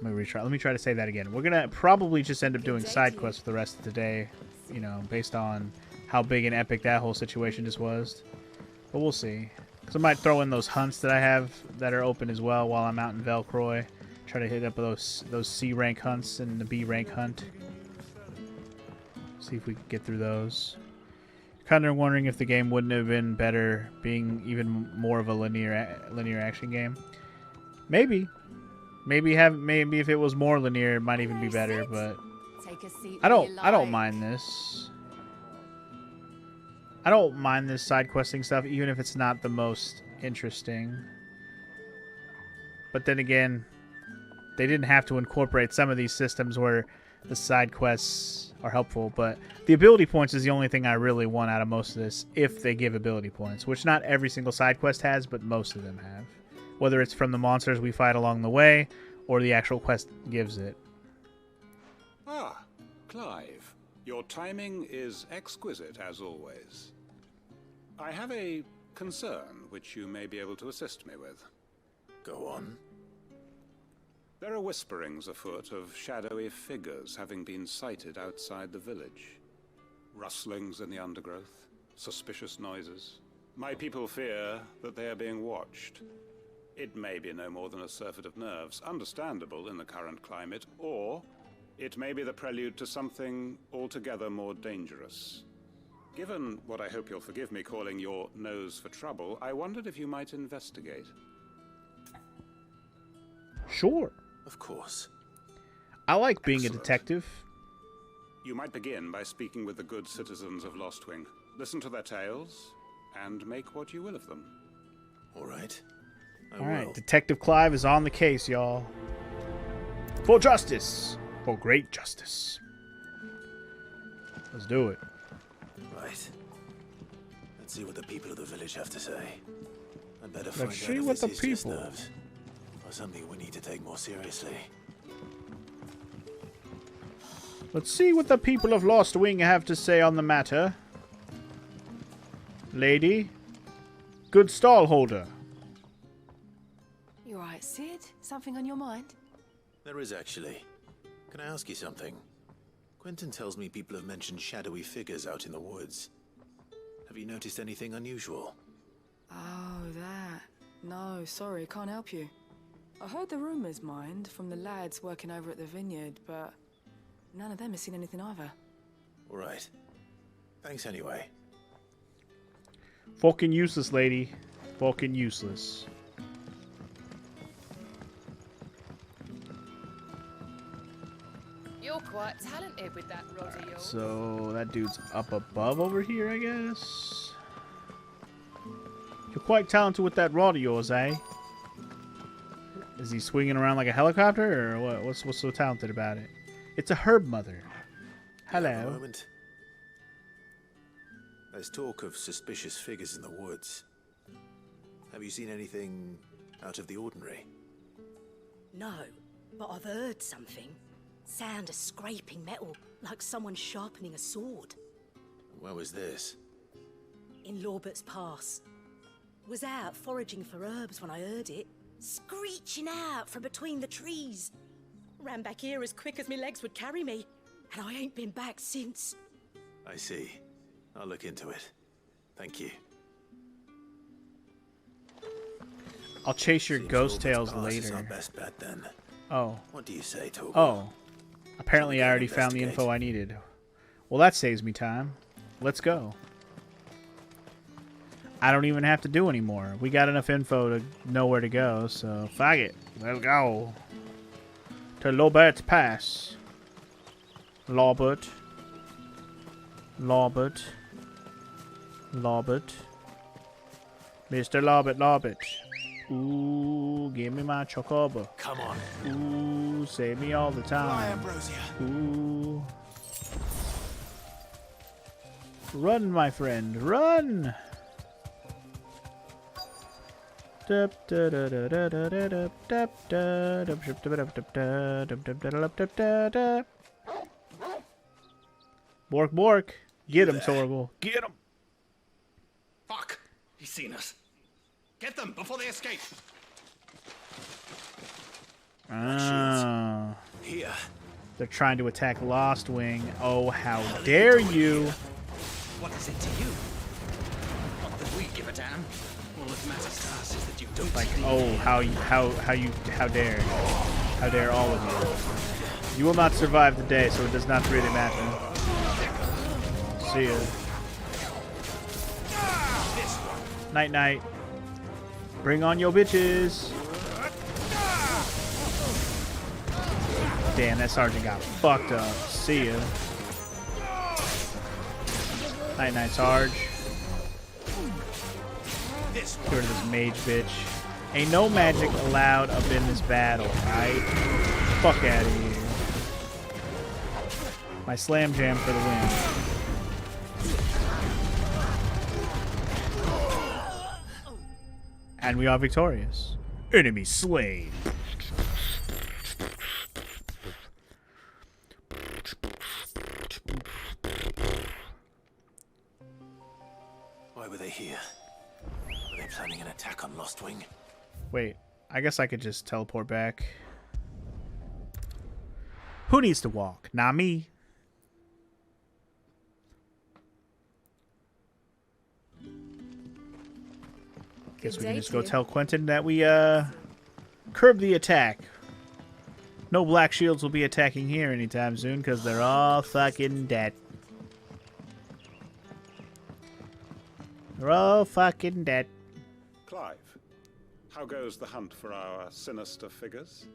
Let me try to say that again. We're going to probably just end up doing side quests for the rest of the day, you know, based on how big and epic that whole situation just was. But we'll see. Because I might throw in those hunts that I have that are open as well while I'm out in Velcroy. Try to hit up those C rank hunts and the B rank hunt. See if we can get through those. Kind of wondering if the game wouldn't have been better being even more of a linear action game. Maybe if it was more linear, it might even be better. But Take a seat I where you don't like. mind this. I don't mind this side questing stuff, even if it's not the most interesting. But then again, they didn't have to incorporate some of these systems where the side quests are helpful, but the ability points is the only thing I really want out of most of this, if they give ability points, which not every single side quest has, but most of them have. Whether it's from the monsters we fight along the way, or the actual quest gives it. Ah, Clive. Your timing is exquisite, as always. I have a concern which you may be able to assist me with. Go on. There are whisperings afoot of shadowy figures having been sighted outside the village. Rustlings in the undergrowth, suspicious noises. My people fear that they are being watched. It may be no more than a surfeit of nerves, understandable in the current climate, or it may be the prelude to something altogether more dangerous. Given what I hope you'll forgive me calling your nose for trouble, I wondered if you might investigate. Sure. Of course. I like being Excellent. a detective. You might begin by speaking with the good citizens of Lostwing. Listen to their tales, and make what you will of them. All right. I All will. right, Detective Clive is on the case, y'all. For justice. For great justice. Let's do it. Right. Let's see what the people of the village have to say. I'd better Let's find see out what if the this is just people- nerves, or something we need to take more seriously. Let's see what the people of Lost Wing have to say on the matter. Lady. Good stall holder. You alright, Sid? Something on your mind? There is actually. Can I ask you something? Quentin tells me people have mentioned shadowy figures out in the woods. Have you noticed anything unusual? Oh, that. No, sorry, can't help you. I heard the rumours, mind, from the lads working over at the vineyard, but none of them has seen anything either. All right. Thanks anyway. Fucking useless, lady. Fucking useless. You're quite talented with that rod of yours. So that dude's up above over here, I guess. You're quite talented with that rod of yours, eh? Is he swinging around like a helicopter, or what? What's so talented about it? It's a herb mother. Have a Hello. moment. There's talk of suspicious figures in the woods. Have you seen anything out of the ordinary? No, but I've heard something. Sound of scraping metal, like someone sharpening a sword. Where was this? In Lorbert's Pass. Was out foraging for herbs when I heard it. Screeching out from between the trees. Ran back here as quick as my legs would carry me. And I ain't been back since. I see. I'll look into it. Thank you. I'll chase your Seems ghost Robert's tales Pass is our later. best bet then. Oh. What do you say, Togo? Oh. Apparently Shall we I go already found the investigate? info I needed. Well, that saves me time. Let's go. I don't even have to do anymore. We got enough info to know where to go, so fuck it. Let's go. To Lorbert's Pass. Lawbert. Lawbert. Lawbert. Mr. Lawbert, Lawbert. Ooh, give me my chocobo. Come on. Ooh, save me all the time. Ambrosia. Ooh. Run, my friend, run! Bork, bork. Get him, Torgal. Get him. Fuck! He's seen us. Get them before they escape. Ah. Here. They're trying to attack Lost Wing. Oh, how dare you! What is it to you? Not that we give a damn. All that matters to us is that you don't Like, see oh, how dare. How dare all of you. You will not survive the day, so it does not really matter. See ya. Night night. Bring on your bitches. Damn, that sergeant got fucked up. See ya. Night night, Sarge. Get rid of this mage bitch. Ain't no magic allowed up in this battle, right? Fuck out of here. My slam jam for the win. And we are victorious. Enemy slain. Why were they here? Were they planning an attack on Lostwing? Wait, I guess I could just teleport back. Who needs to walk? Not me. Guess we can just go tell Quentin that we curb the attack. No black shields will be attacking here anytime soon because they're all fucking dead. They're all fucking dead. Clive, how goes the hunt for our sinister figures?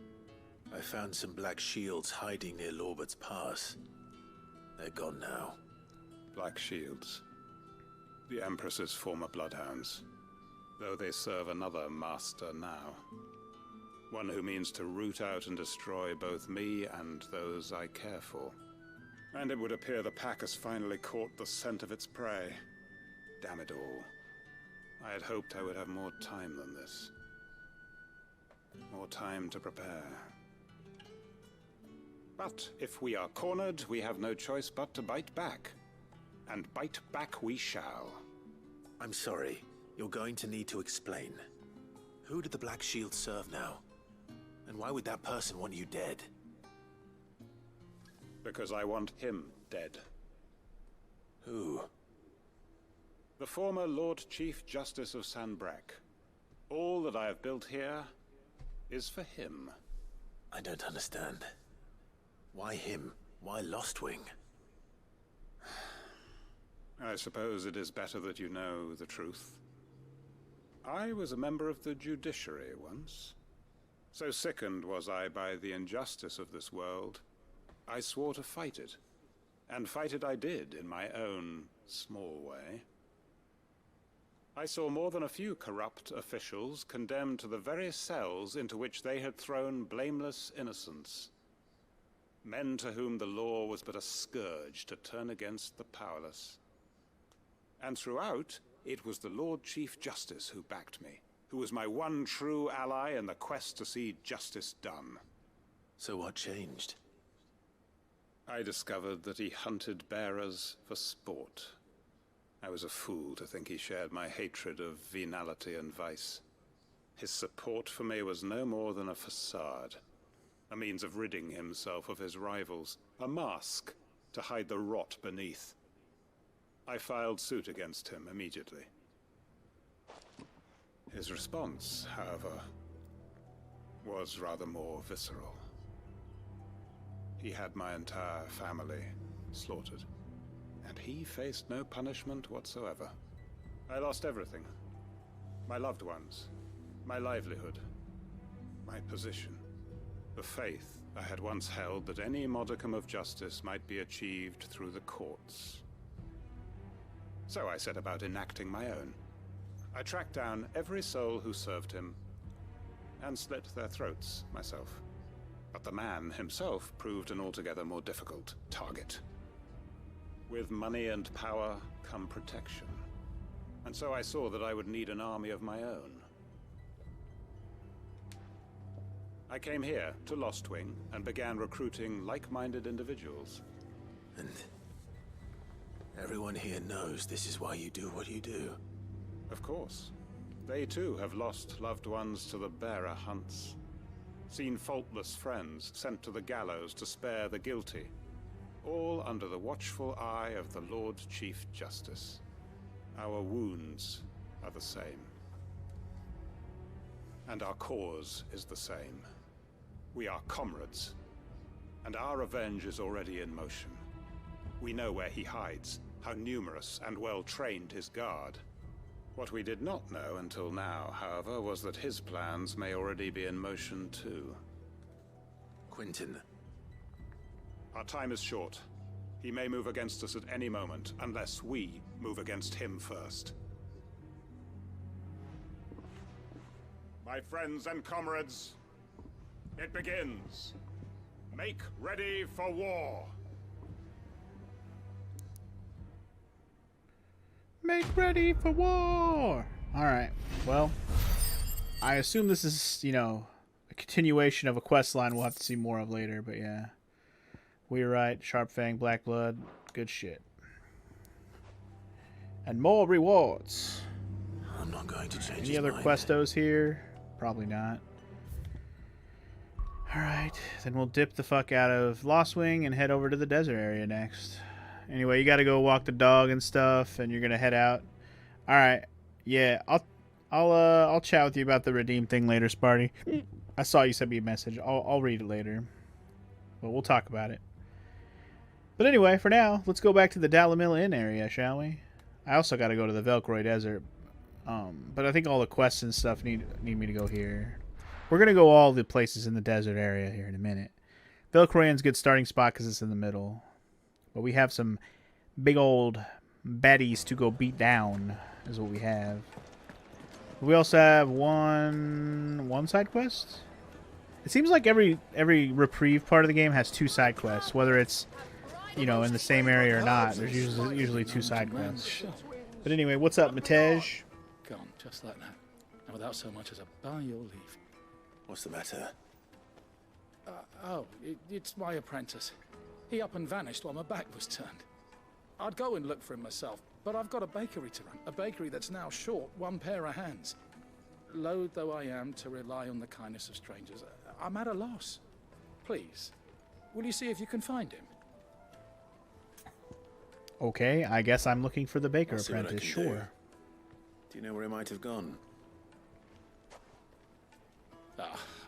I found some black shields hiding near Lorbert's Pass. They're gone now. Black shields. The Empress's former bloodhounds. Though they serve another master now. One who means to root out and destroy both me and those I care for. And it would appear the pack has finally caught the scent of its prey. Damn it all. I had hoped I would have more time than this. More time to prepare. But if we are cornered, we have no choice but to bite back. And bite back we shall. I'm sorry. You're going to need to explain. Who did the Black Shield serve now? And why would that person want you dead? Because I want him dead. Who? The former Lord Chief Justice of Sanbreque. All that I have built here is for him. I don't understand. Why him? Why Lostwing? I suppose it is better that you know the truth. I was a member of the judiciary once. So sickened was I by the injustice of this world, I swore to fight it. And fight it I did in my own small way. I saw more than a few corrupt officials condemned to the very cells into which they had thrown blameless innocents. Men to whom the law was but a scourge to turn against the powerless. And throughout, it was the Lord Chief Justice who backed me, who was my one true ally in the quest to see justice done. So what changed? I discovered that he hunted bearers for sport. I was a fool to think he shared my hatred of venality and vice. His support for me was no more than a facade, a means of ridding himself of his rivals, a mask to hide the rot beneath. I filed suit against him immediately. His response, however, was rather more visceral. He had my entire family slaughtered, and he faced no punishment whatsoever. I lost everything. My loved ones, my livelihood, my position, the faith I had once held that any modicum of justice might be achieved through the courts. So I set about enacting my own. I tracked down every soul who served him, and slit their throats myself. But the man himself proved an altogether more difficult target. With money and power come protection. And so I saw that I would need an army of my own. I came here to Lostwing and began recruiting like-minded individuals. And everyone here knows this is why you do what you do. Of course. They too have lost loved ones to the bearer hunts. Seen faultless friends sent to the gallows to spare the guilty. All under the watchful eye of the Lord Chief Justice. Our wounds are the same. And our cause is the same. We are comrades. And our revenge is already in motion. We know where he hides, how numerous and well-trained his guard. What we did not know until now, however, was that his plans may already be in motion too. Quentin. Our time is short. He may move against us at any moment, unless we move against him first. My friends and comrades, it begins. Make ready for war. Make ready for war! Alright, well, I assume this is, you know, a continuation of a quest line we'll have to see more of later, but yeah. We were right. Sharp Fang, Black Blood, good shit. And more rewards. I'm not going to change Any other questos here? Probably not. Alright, then we'll dip the fuck out of Lost Wing and head over to the desert area next. Anyway, you gotta go walk the dog and stuff, and you're gonna head out. Alright, yeah, I'll chat with you about the redeem thing later, Sparty. I saw you sent me a message. I'll read it later. But we'll talk about it. But anyway, for now, let's go back to the Dalamil Inn area, shall we? I also gotta go to the Velcroy Desert. But I think all the quests and stuff need me to go here. We're going to go all the places in the desert area here in a minute. Velcroyan's a good starting spot because it's in the middle. But we have some big old baddies to go beat down, is what we have. We also have one side quest. It seems like every reprieve part of the game has 2 side quests, whether it's, you know, in the same area or not. There's usually 2 side quests. But anyway, what's up, Matej? Gone, just like that. And without so much as a by your leave. What's the matter? It's my apprentice. He up and vanished while my back was turned. I'd go and look for him myself, but I've got a bakery to run. A bakery that's now short 1 pair of hands. Loath though I am to rely on the kindness of strangers, I'm at a loss. Please, will you see if you can find him? Okay, I guess I'm looking for the baker I'll see what I apprentice, can do. sure. Do you know where he might have gone?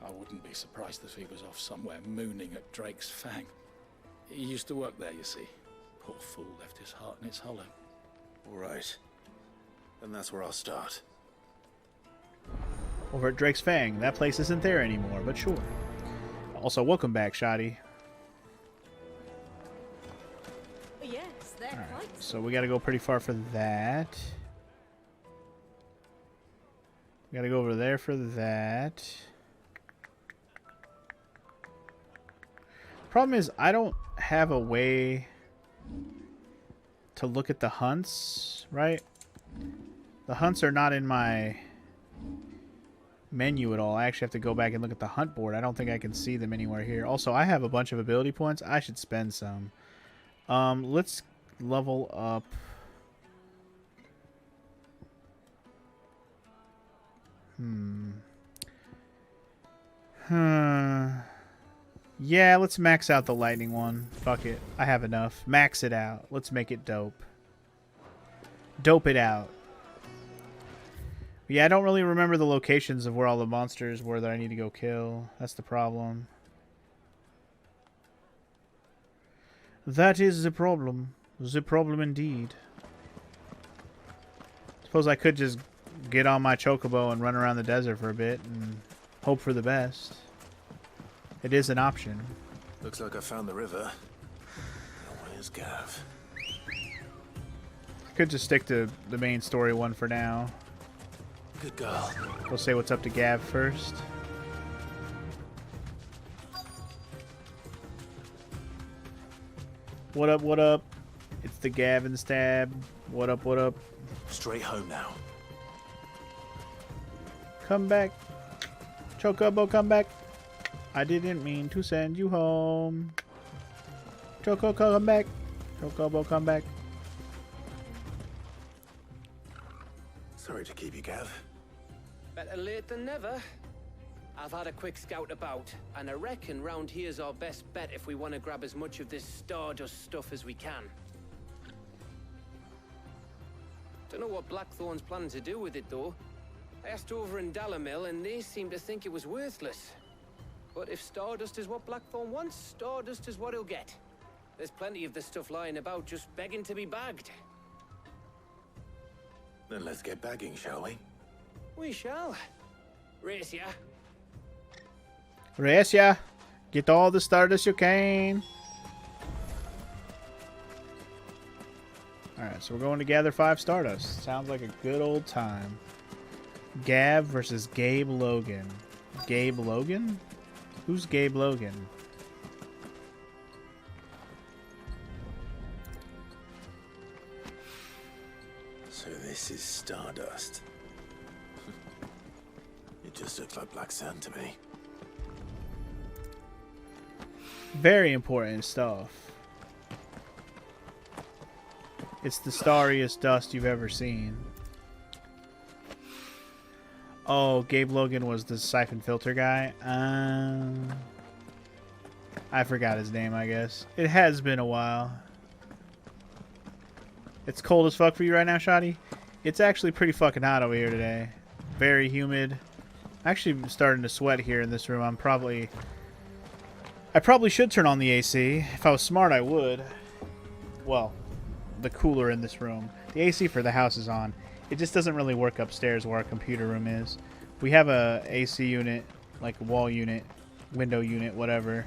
I wouldn't be surprised if he was off somewhere mooning at Drake's Fang. He used to work there, you see. Poor fool left his heart in its hollow. All right. Then that's where I'll start. Over at Drake's Fang. That place isn't there anymore, but sure. Also, welcome back, Shoddy. Yes, they're Alright, quite. so we gotta go pretty far for that. We gotta go over there for that. Problem is, I don't have a way to look at the hunts, right? The hunts are not in my menu at all. I actually have to go back and look at the hunt board. I don't think I can see them anywhere here. Also, I have a bunch of ability points. I should spend some. Let's level up. Yeah, let's max out the lightning one. Fuck it. I have enough. Max it out. Let's make it dope. Dope it out. Yeah, I don't really remember the locations of where all the monsters were that I need to go kill. That's the problem. That is the problem. The problem indeed. Suppose I could just get on my chocobo and run around the desert for a bit and hope for the best. It is an option. Looks like I found the river. Now where's Gav? I could just stick to the main story one for now. Good girl. We'll say what's up to Gav first. What up, what up? It's the Gavin Stab. What up, what up? Straight home now. Come back. Chocobo, come back. I didn't mean to send you home. Choco, come back. Chocobo, come back. Sorry to keep you, Gav. Better late than never. I've had a quick scout about, and I reckon round here's our best bet if we want to grab as much of this Stardust stuff as we can. Don't know what Blackthorn's planning to do with it, though. I asked over in Dalamil, and they seem to think it was worthless. But if Stardust is what Blackthorn wants, Stardust is what he'll get. There's plenty of this stuff lying about, just begging to be bagged. Then let's get bagging, shall we? We shall. Race ya. Race ya. Get all the stardust you can. Alright, so we're going to gather 5 stardust. Sounds like a good old time. Gav versus Gabe Logan. Gabe Logan? Who's Gabe Logan? So this is stardust. It just looks like black sand to me. Very important stuff. It's the starriest dust you've ever seen. Oh, Gabe Logan was the siphon filter guy. I forgot his name, I guess. It has been a while. It's cold as fuck for you right now, Shoddy? It's actually pretty fucking hot over here today. Very humid. Actually, I'm starting to sweat here in this room. I probably should turn on the AC. If I was smart, I would. Well, the cooler in this room. The AC for the house is on. It just doesn't really work upstairs where our computer room is. We have a AC unit, like a wall unit, window unit, whatever.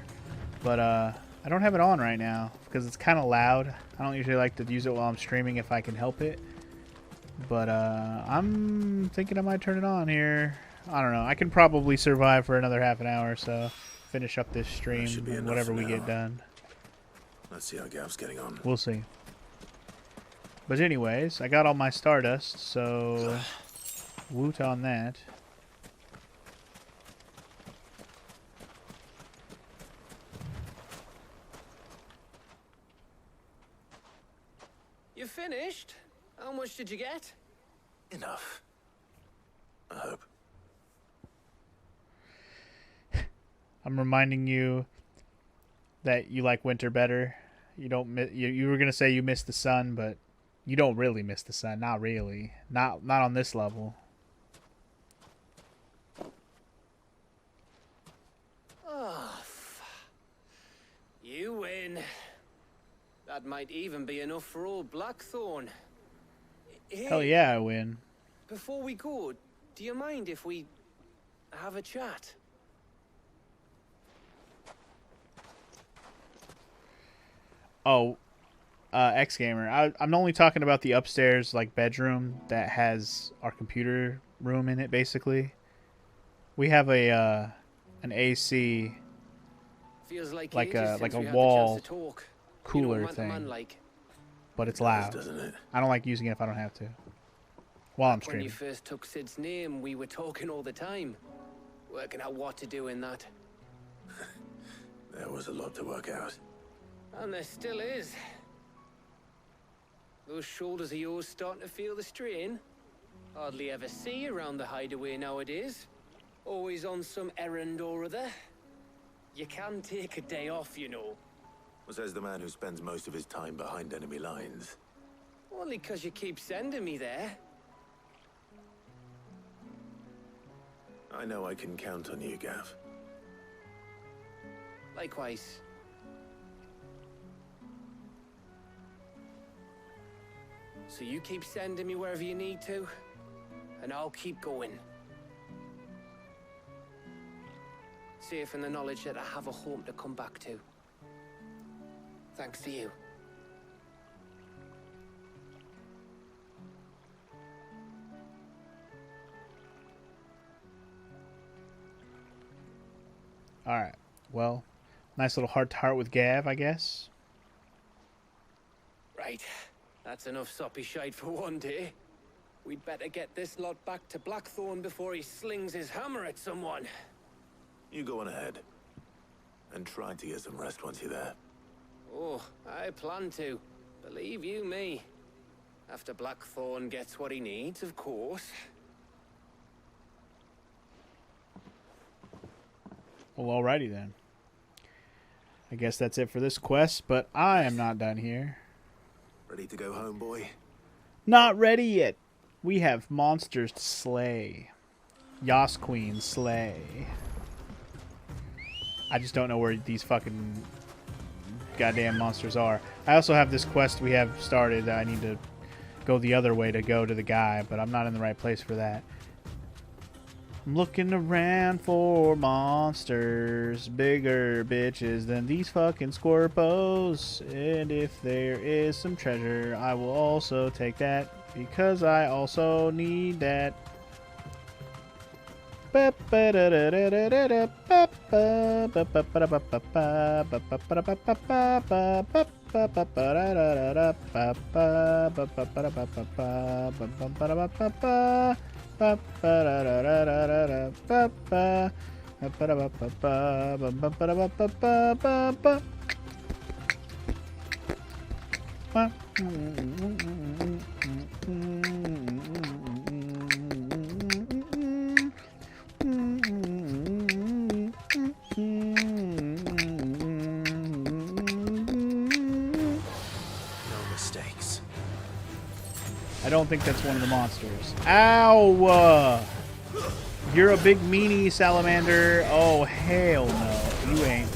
But I don't have it on right now because it's kind of loud. I don't usually like to use it while I'm streaming if I can help it. But I'm thinking I might turn it on here. I don't know. I can probably survive for another half an hour or so. Finish up this stream and whatever we get done. Let's see how Gav's getting on. We'll see. But anyways, I got all my stardust, so woot on that. You finished? How much did you get? Enough. I hope. I'm reminding you that you like winter better. You don't. You were gonna say you miss the sun, but you don't really miss the sun. Not really. Not on this level. Oh, you win. That might even be enough for old Blackthorn. Hey, Hell yeah, I win. Before we go, do you mind if we have a chat? Oh, X Gamer. I'm only talking about the upstairs like bedroom that has our computer room in it. Basically, we have a an AC, Feels like like ages a since we had the wall chance to talk. cooler You know, thing. man like. But it's loud. Doesn't it? I don't like using it if I don't have to. While I'm When streaming. you first took Sid's name, we were talking all the time, working out what to do in that. There was a lot to work out. And there still is. Those shoulders of yours starting to feel the strain. Hardly ever see you around the hideaway nowadays. Always on some errand or other. You can take a day off, you know. Says the man who spends most of his time behind enemy lines. Only 'cause you keep sending me there. I know I can count on you, Gav. Likewise. So you keep sending me wherever you need to, and I'll keep going. Safe in the knowledge that I have a home to come back to. Thanks to you. Alright. Well, nice little heart-to-heart with Gav, I guess. Right. That's enough soppy shite for one day. We'd better get this lot back to Blackthorn before he slings his hammer at someone. You go on ahead. And try to get some rest once you're there. Oh, I plan to. Believe you me. After Blackthorn gets what he needs, of course. Well, alrighty then. I guess that's it for this quest, but I am not done here. Ready to go home, boy? Not ready yet. We have monsters to slay. Yas Queen slay. I just don't know where these fucking goddamn monsters are. I also have this quest we have started that I need to go the other way to go to the guy, but I'm not in the right place for that. I'm looking around for monsters, bigger bitches than these fucking Scorpos. And if there is some treasure, I will also take that, because I also need that. I don't think that's one of the monsters. Ow! You're a big meanie, salamander. Oh, hell no. You ain't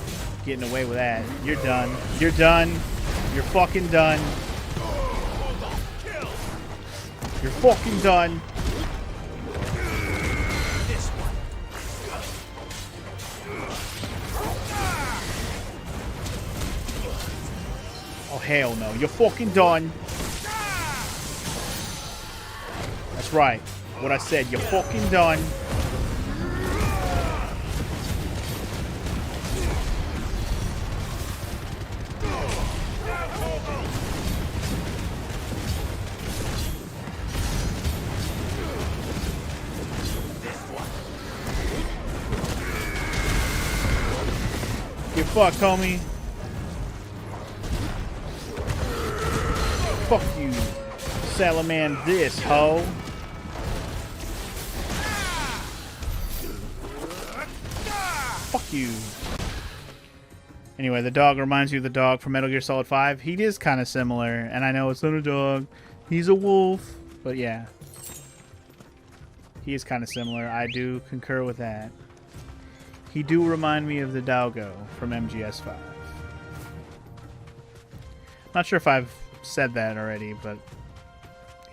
getting away with that. You're done. You're done. You're fucking done. You're fucking done. Oh, hell no. You're fucking done. That's right. What I said. You're fucking done. Get fucked, homie. Fuck you. Salamander this, hoe. Fuck you. Anyway, the dog reminds you of the dog from Metal Gear Solid 5. He is kind of similar, and I know it's not a dog. He's a wolf. But yeah. He is kind of similar. I do concur with that. He do remind me of the Doggo from MGS5. Not sure if I've said that already, but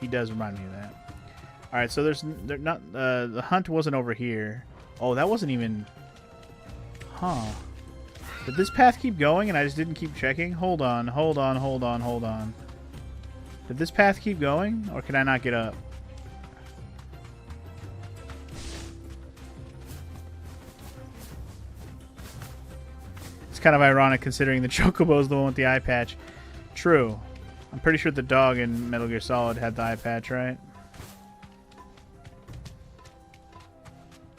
he does remind me of that. Alright, so the hunt wasn't over here. Oh, that wasn't even... Huh. Did this path keep going and I just didn't keep checking? Hold on. Did this path keep going? Or can I not get up? It's kind of ironic considering the Chocobo is the one with the eye patch. True. I'm pretty sure the dog in Metal Gear Solid had the eye patch, right?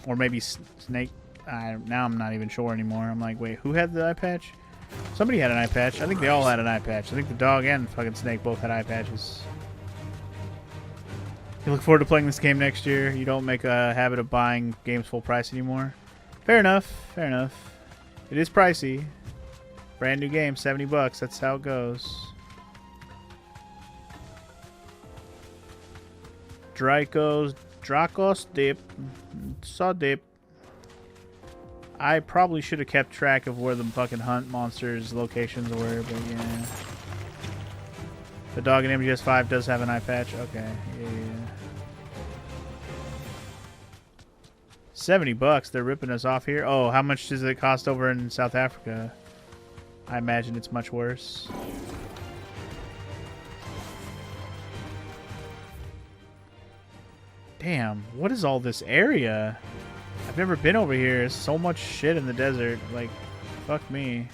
Or maybe Snake... now I'm not even sure anymore. I'm like, wait, who had the eye patch? Somebody had an eye patch. I think they all had an eye patch. I think the dog and fucking Snake both had eye patches. You look forward to playing this game next year. You don't make a habit of buying games full price anymore. Fair enough. Fair enough. It is pricey. Brand new game, $70. That's how it goes. Dracos dip. Saw dip. I probably should have kept track of where the fucking hunt monsters locations were, but yeah. The dog in MGS5 does have an eye patch. Okay, yeah. $70. They're ripping us off here. Oh, how much does it cost over in South Africa? I imagine it's much worse. Damn, what is all this area? I've never been over here. There's so much shit in the desert. Like, fuck me.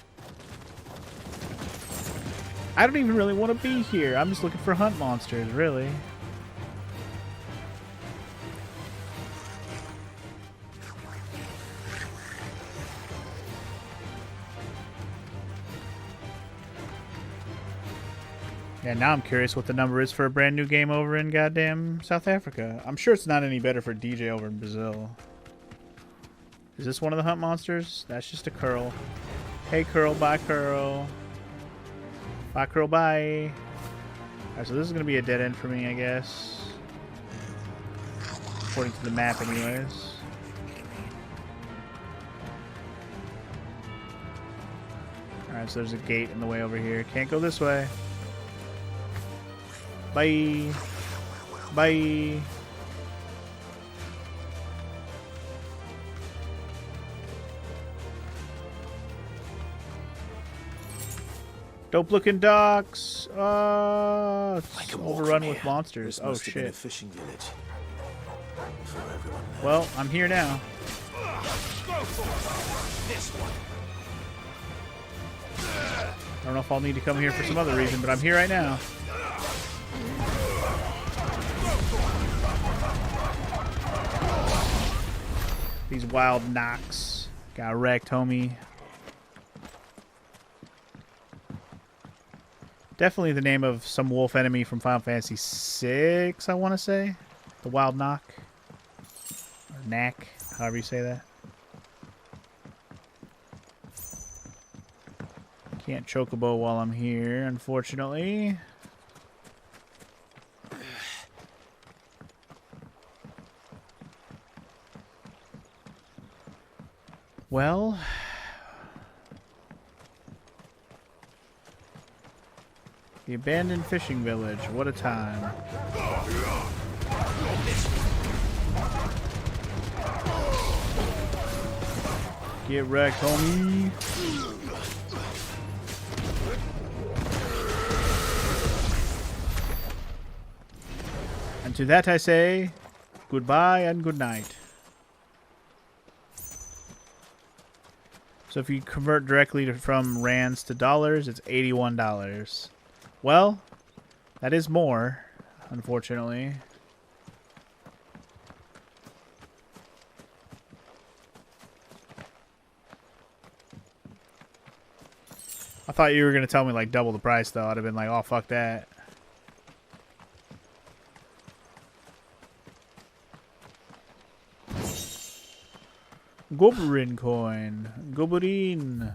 I don't even really want to be here. I'm just looking for hunt monsters, really. Yeah, now I'm curious what the number is for a brand new game over in goddamn South Africa. I'm sure it's not any better for DJ over in Brazil. Is this one of the hunt monsters? That's just a curl. Hey, curl. Bye, curl. Bye, curl. Bye. Alright, so this is going to be a dead end for me, I guess. According to the map, anyways. Alright, so there's a gate in the way over here. Can't go this way. Bye. Bye. Dope looking docks. It's overrun with monsters. Oh shit. A fishing village. For everyone there. Well, I'm here now. This one. I don't know if I'll need to come here for some other reason, but I'm here right now. These wild knocks. Got wrecked, homie. Definitely the name of some wolf enemy from Final Fantasy VI, I want to say. The wild knock. Or knack, however you say that. Can't chocobo while I'm here, unfortunately. Well, the abandoned fishing village. What a time. Get wrecked, homie. And to that I say, goodbye and good night. So if you convert directly from rands to dollars, it's $81. Well, that is more, unfortunately. I thought you were going to tell me like double the price though. I'd have been like, oh, fuck that. Goblin coin. Goblin.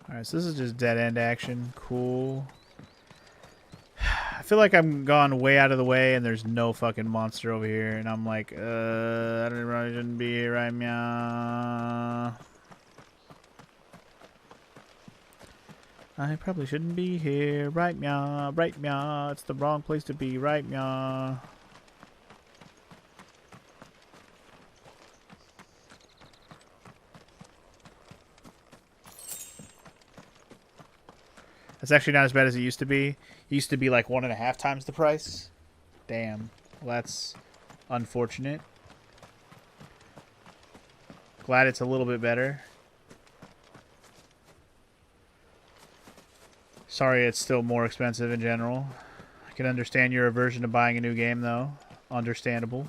Alright, so this is just dead end action. Cool. I feel like I'm gone way out of the way and there's no fucking monster over here. And I'm like, I really shouldn't be here right now. I probably shouldn't be here right now. Right now. It's the wrong place to be right now. It's actually not as bad as it used to be. It used to be like 1.5 times the price. Damn. Well, that's unfortunate. Glad it's a little bit better. Sorry it's still more expensive in general. I can understand your aversion to buying a new game, though. Understandable.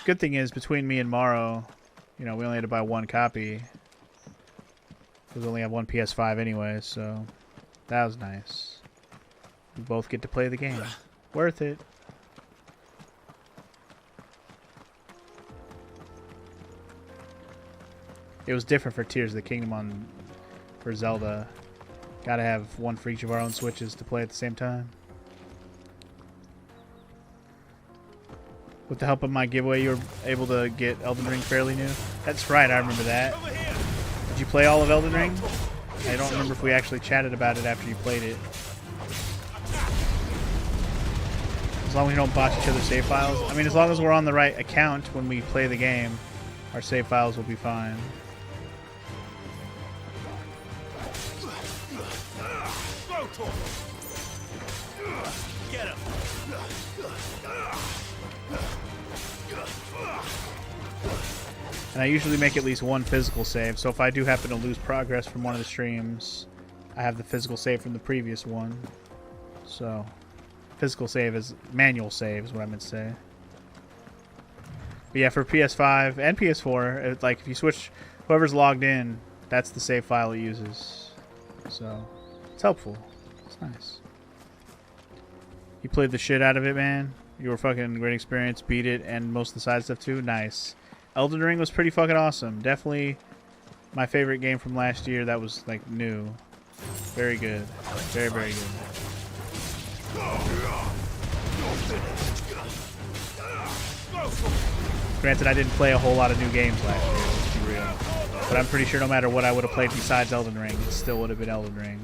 Good thing is, between me and Morrow, you know, we only had to buy one copy. We only have one PS5 anyway, so that was nice. We both get to play the game. Worth it. It was different for Tears of the Kingdom for Zelda. Gotta have one for each of our own Switches to play at the same time. With the help of my giveaway, you were able to get Elden Ring fairly new. That's right, I remember that. Did you play all of Elden Ring? I don't remember if we actually chatted about it after you played it. As long as we don't botch each other's save files. I mean, as long as we're on the right account when we play the game, our save files will be fine. Get him. And I usually make at least one physical save, so if I do happen to lose progress from one of the streams, I have the physical save from the previous one. So, physical save is manual save is what I meant to say. But yeah, for PS5 and PS4, like if you switch, whoever's logged in, that's the save file it uses. So, it's helpful. It's nice. You played the shit out of it, man. You were fucking great experience. Beat it, and most of the side stuff too. Nice. Elden Ring was pretty fucking awesome. Definitely my favorite game from last year that was like new. Very good. Very, very good. Granted, I didn't play a whole lot of new games last year, let's be real. But I'm pretty sure no matter what I would have played besides Elden Ring, it still would have been Elden Ring.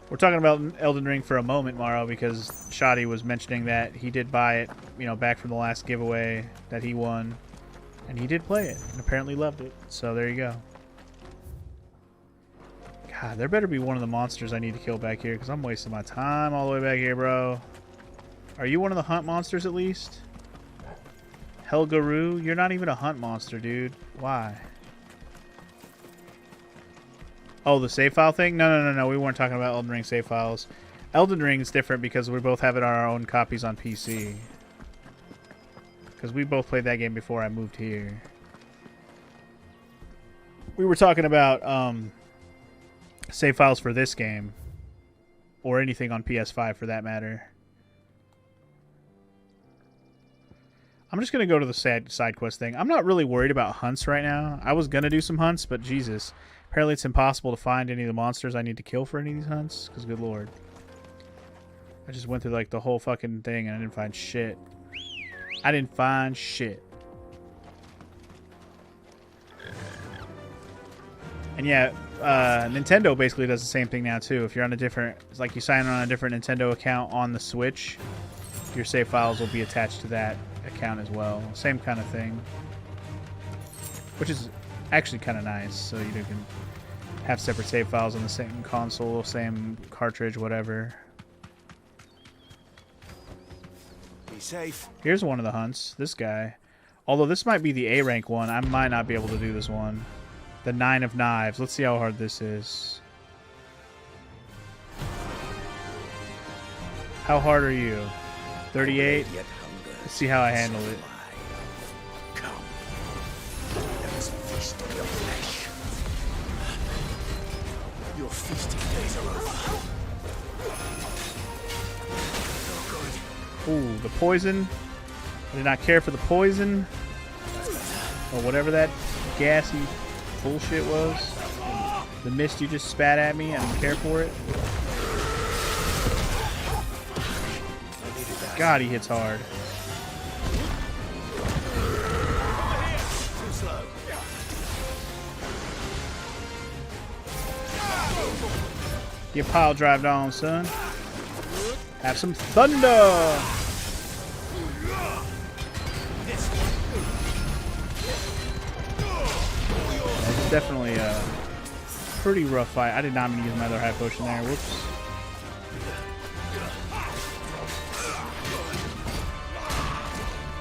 We're talking about Elden Ring for a moment, Morrow, because Shoddy was mentioning that he did buy it, you know, back from the last giveaway that he won. And he did play it, and apparently loved it. So there you go. God, there better be one of the monsters I need to kill back here, because I'm wasting my time all the way back here, bro. Are you one of the hunt monsters, at least? Helgaru? You're not even a hunt monster, dude. Why? Oh, the save file thing? No. We weren't talking about Elden Ring save files. Elden Ring is different because we both have it on our own copies on PC. Because we both played that game before I moved here. We were talking about save files for this game. Or anything on PS5 for that matter. I'm just going to go to the side quest thing. I'm not really worried about hunts right now. I was going to do some hunts, but Jesus. Apparently it's impossible to find any of the monsters I need to kill for any of these hunts. Because good lord. I just went through like the whole fucking thing and I didn't find shit. I didn't find shit. And yeah, Nintendo basically does the same thing now too. If you're on a different, it's like you sign on a different Nintendo account on the Switch, your save files will be attached to that account as well. Same kind of thing. Which is actually kind of nice, so you can have separate save files on the same console, same cartridge, whatever. Be safe. Here's one of the hunts. This guy. Although this might be the A rank one, I might not be able to do this one. The 9 of Knives. Let's see how hard this is. How hard are you? 38? Let's see how I handle it. Your feasting days are over. Ooh, the poison. I did not care for the poison. Or whatever that gassy bullshit was. The mist you just spat at me, I didn't care for it. God, he hits hard. Get pile drived on, son. Have some thunder. It's definitely a pretty rough fight. I did not mean to use my other high potion there. Whoops.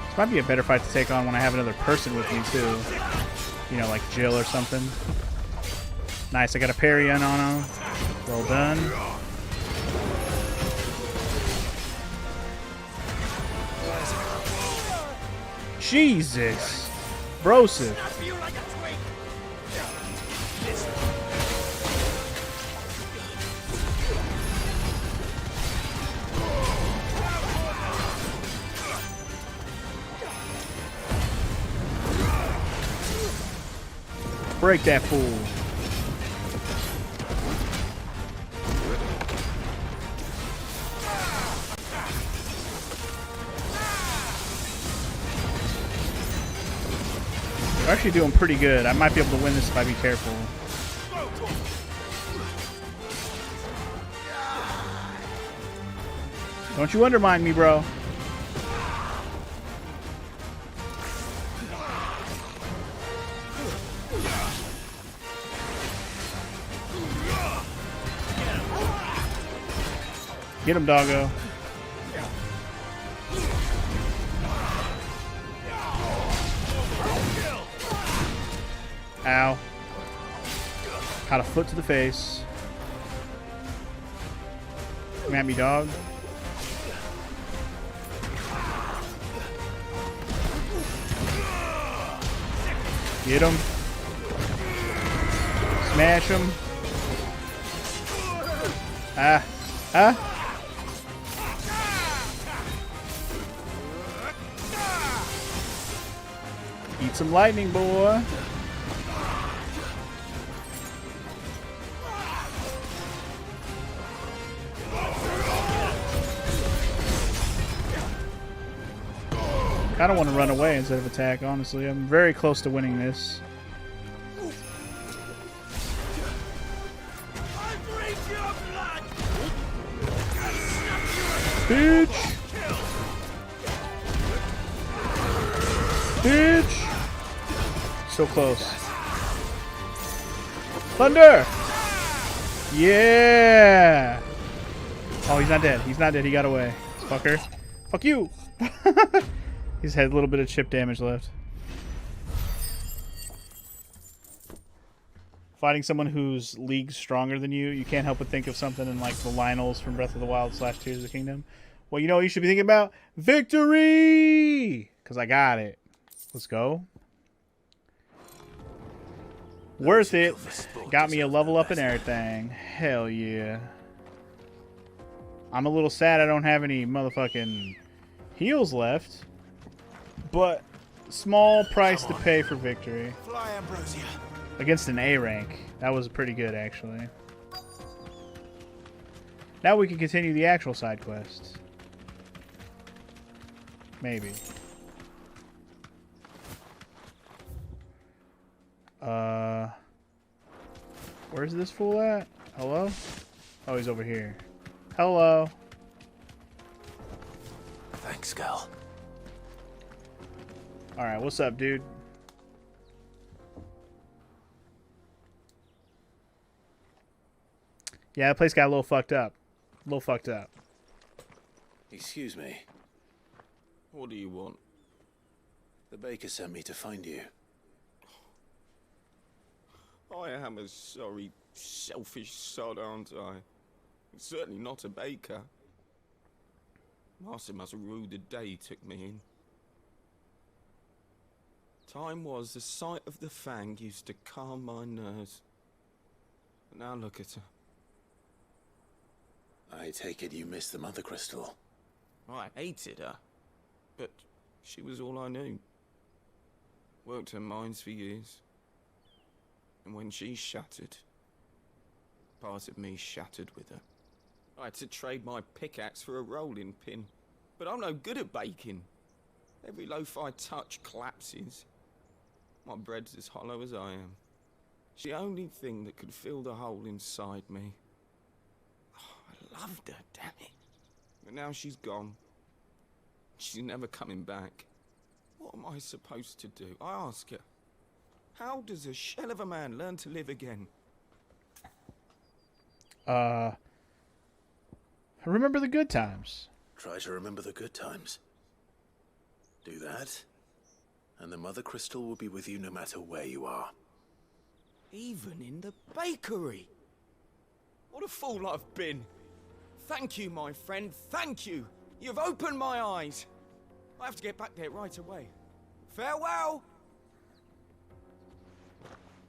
This might be a better fight to take on when I have another person with me too. You know, like Jill or something. Nice, I got a parry in on him. Well done. Jesus. Broseph. Break that fool. We're actually doing pretty good. I might be able to win this if I be careful. Don't you undermine me, bro. Get him, doggo. Ow. Caught a foot to the face. Come at me, dog. Get him. Smash him. Ah. Ah. Eat some lightning, boy. Kind of want to run away instead of attack, honestly. I'm very close to winning this. Bitch! Bitch! So close. Thunder! Yeah! Oh, he's not dead. He's not dead. He got away. Fucker. Fuck you! He's had a little bit of chip damage left. Fighting someone who's leagues stronger than you, you can't help but think of something in like the Lionels from Breath of the Wild / Tears of the Kingdom. Well, you know what you should be thinking about? Victory! Because I got it. Let's go. Worth it. Got me a level up and everything. Hell yeah. I'm a little sad I don't have any motherfucking heals left. But small price to pay for victory. Fly, Ambrosia. Against an A rank. That was pretty good, actually. Now we can continue the actual side quest. Maybe. Where's this fool at? Hello? Oh, he's over here. Hello. Thanks, girl. Alright, what's up, dude? Yeah, that place got a little fucked up. A little fucked up. Excuse me. What do you want? The baker sent me to find you. I am a sorry, selfish sod, aren't I? I'm certainly not a baker. Master must rue the day he took me in. Time was the sight of the fang used to calm my nerves. But now look at her. I take it you missed the Mother Crystal. I hated her, but she was all I knew. Worked her mines for years. And when she shattered, part of me shattered with her. I had to trade my pickaxe for a rolling pin, but I'm no good at baking. Every loaf I touch collapses. My bread's as hollow as I am. It's the only thing that could fill the hole inside me. I loved her, damn it. But now she's gone. She's never coming back. What am I supposed to do? I ask her. How does a shell of a man learn to live again? Remember the good times. Try to remember the good times. Do that, and the Mother Crystal will be with you no matter where you are. Even in the bakery. What a fool I've been. Thank you, my friend. Thank you. You've opened my eyes. I have to get back there right away. Farewell.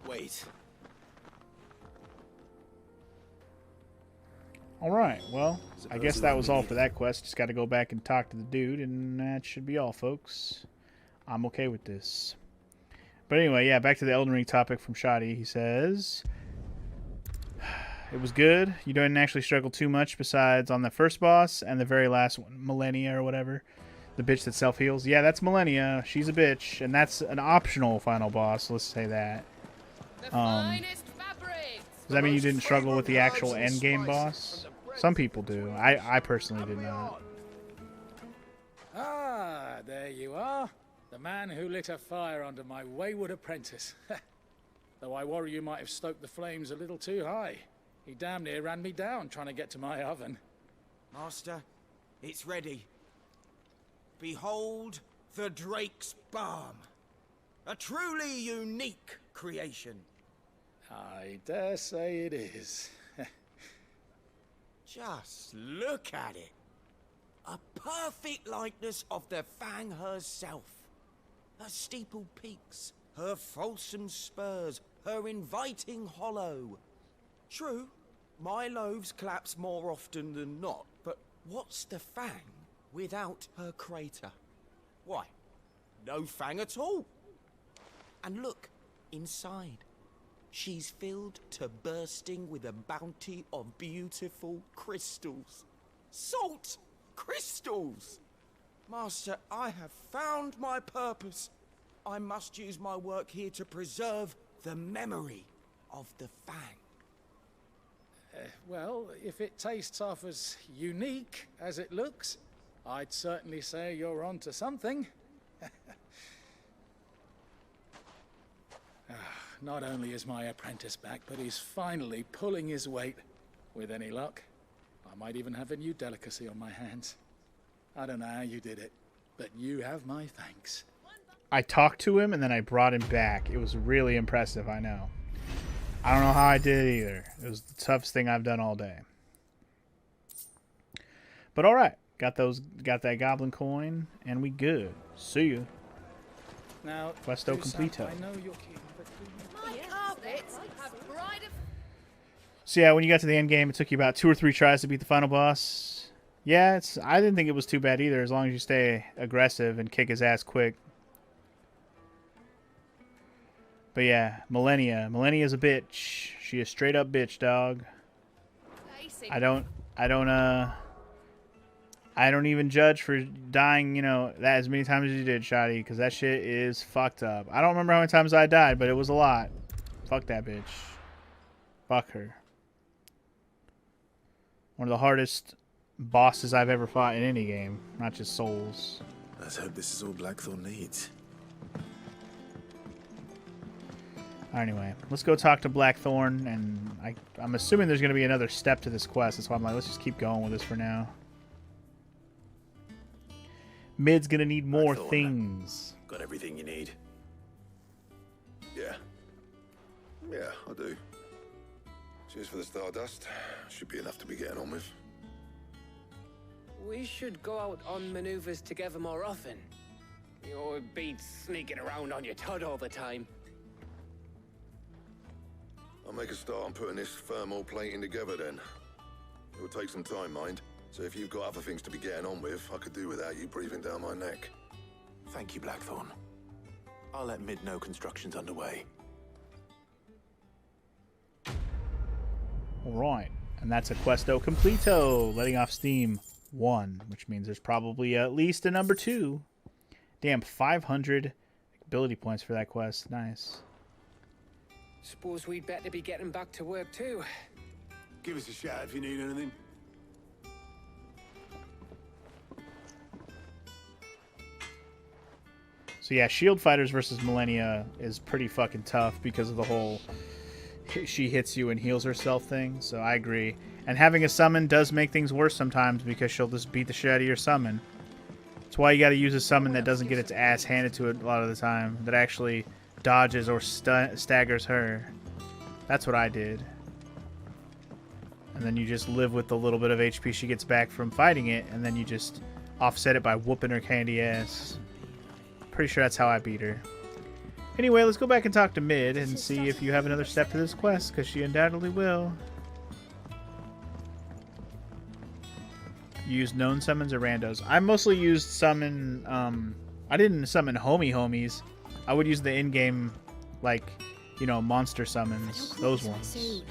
Wait. Alright, well, I guess that was all for that quest. Just got to go back and talk to the dude, and that should be all, folks. I'm okay with this. But anyway, yeah, back to the Elden Ring topic from Shoddy. He says, it was good. You didn't actually struggle too much besides on the first boss and the very last one, Millennia or whatever. The bitch that self-heals. Yeah, that's Millennia. She's a bitch, and that's an optional final boss, let's say that. Does that mean you didn't struggle with the actual endgame boss? Some people do. I personally did not. Ah, there you are. The man who lit a fire under my wayward apprentice. Though I worry you might have stoked the flames a little too high. He damn near ran me down trying to get to my oven. Master, it's ready. Behold the Drake's Balm. A truly unique creation. I dare say it is. Just look at it. A perfect likeness of the Fang herself. Her steeple peaks, her fulsome spurs, her inviting hollow. True, my loaves collapse more often than not, but what's the Fang without her crater? Why, no Fang at all. And look, inside. She's filled to bursting with a bounty of beautiful crystals. Salt crystals! Master, I have found my purpose. I must use my work here to preserve the memory of the Fang. Well, if it tastes half as unique as it looks, I'd certainly say you're onto something. Not only is my apprentice back, but he's finally pulling his weight. With any luck, I might even have a new delicacy on my hands. I don't know how you did it, but you have my thanks. I talked to him and then I brought him back. It was really impressive, I know. I don't know how I did it either. It was the toughest thing I've done all day. But alright, got that goblin coin, and we good. See you. Now, Questo completo. I know you're keen, but My carpets have bride of... So yeah, when you got to the end game, it took you about 2 or 3 tries to beat the final boss. Yeah, I didn't think it was too bad either, as long as you stay aggressive and kick his ass quick. But yeah, Millennia's a bitch. She is straight up bitch, dog. I don't even judge for dying, you know, that as many times as you did, Shoddy, because that shit is fucked up. I don't remember how many times I died, but it was a lot. Fuck that bitch. Fuck her. One of the hardest bosses I've ever fought in any game, not just Souls. Let's hope this is all Blackthorn needs. Anyway, let's go talk to Blackthorn, and I'm assuming there's going to be another step to this quest. That's why I'm like, let's just keep going with this for now. Mid's going to need more things. Got everything you need? Yeah. Yeah, I do. Cheers for the Stardust. Should be enough to be getting on with. We should go out on maneuvers together more often. You'll be sneaking around on your Todd all the time. I'll make a start on putting this thermal plating together then. It will take some time, mind. So if you've got other things to be getting on with, I could do without you breathing down my neck. Thank you, Blackthorn. I'll let Mid know construction's underway. Alright, and that's a Questo Completo, letting off steam 1, which means there's probably at least a number 2. Damn, 500 ability points for that quest. Nice. Suppose we'd better be getting back to work too. Give us a shout if you need anything. So yeah, Shield Fighters versus Millennia is pretty fucking tough because of the whole she hits you and heals herself thing, so I agree. And having a summon does make things worse sometimes because she'll just beat the shit out of your summon. That's why you gotta use a summon that doesn't get its ass handed to it a lot of the time, that actually dodges or staggers her. That's what I did. And then you just live with the little bit of HP she gets back from fighting it, and then you just offset it by whooping her candy ass. Pretty sure that's how I beat her. Anyway, let's go back and talk to Mid and see if you have another step to this quest, because she undoubtedly will. You use known summons or randos? I mostly used summon, I didn't summon homies. I would use the in-game, like, you know, monster summons, those ones.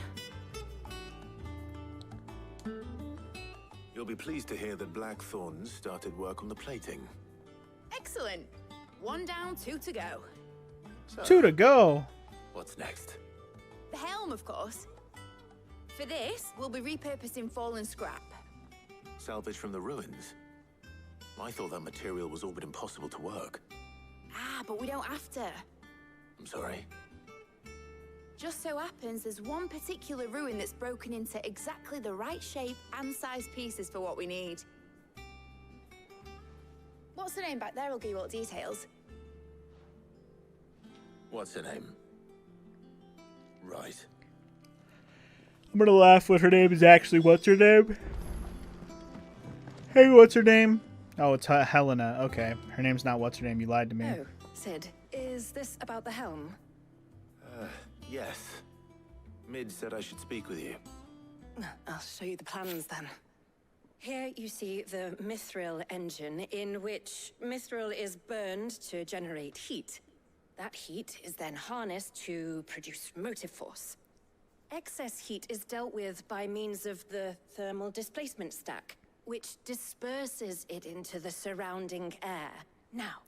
You'll be pleased to hear that Blackthorn started work on the plating. Excellent. 1 down, 2 to go. So, 2 to go. What's next? The helm, of course. For this, we'll be repurposing fallen scrap. Salvage from the ruins? I thought that material was all but impossible to work. Ah, but we don't have to. I'm sorry. Just so happens there's one particular ruin that's broken into exactly the right shape and size pieces for what we need. What's the name back there? I'll give you all the details. What's her name? Right. I'm gonna laugh when her name is actually what's her name? Hey, what's her name? Oh, it's Helena. Okay. Her name's not what's her name. You lied to me. Oh, Sid, is this about the helm? Yes. Mid said I should speak with you. I'll show you the plans then. Here you see the mithril engine, in which mithril is burned to generate heat. That heat is then harnessed to produce motive force. Excess heat is dealt with by means of the thermal displacement stack, which disperses it into the surrounding air. Now,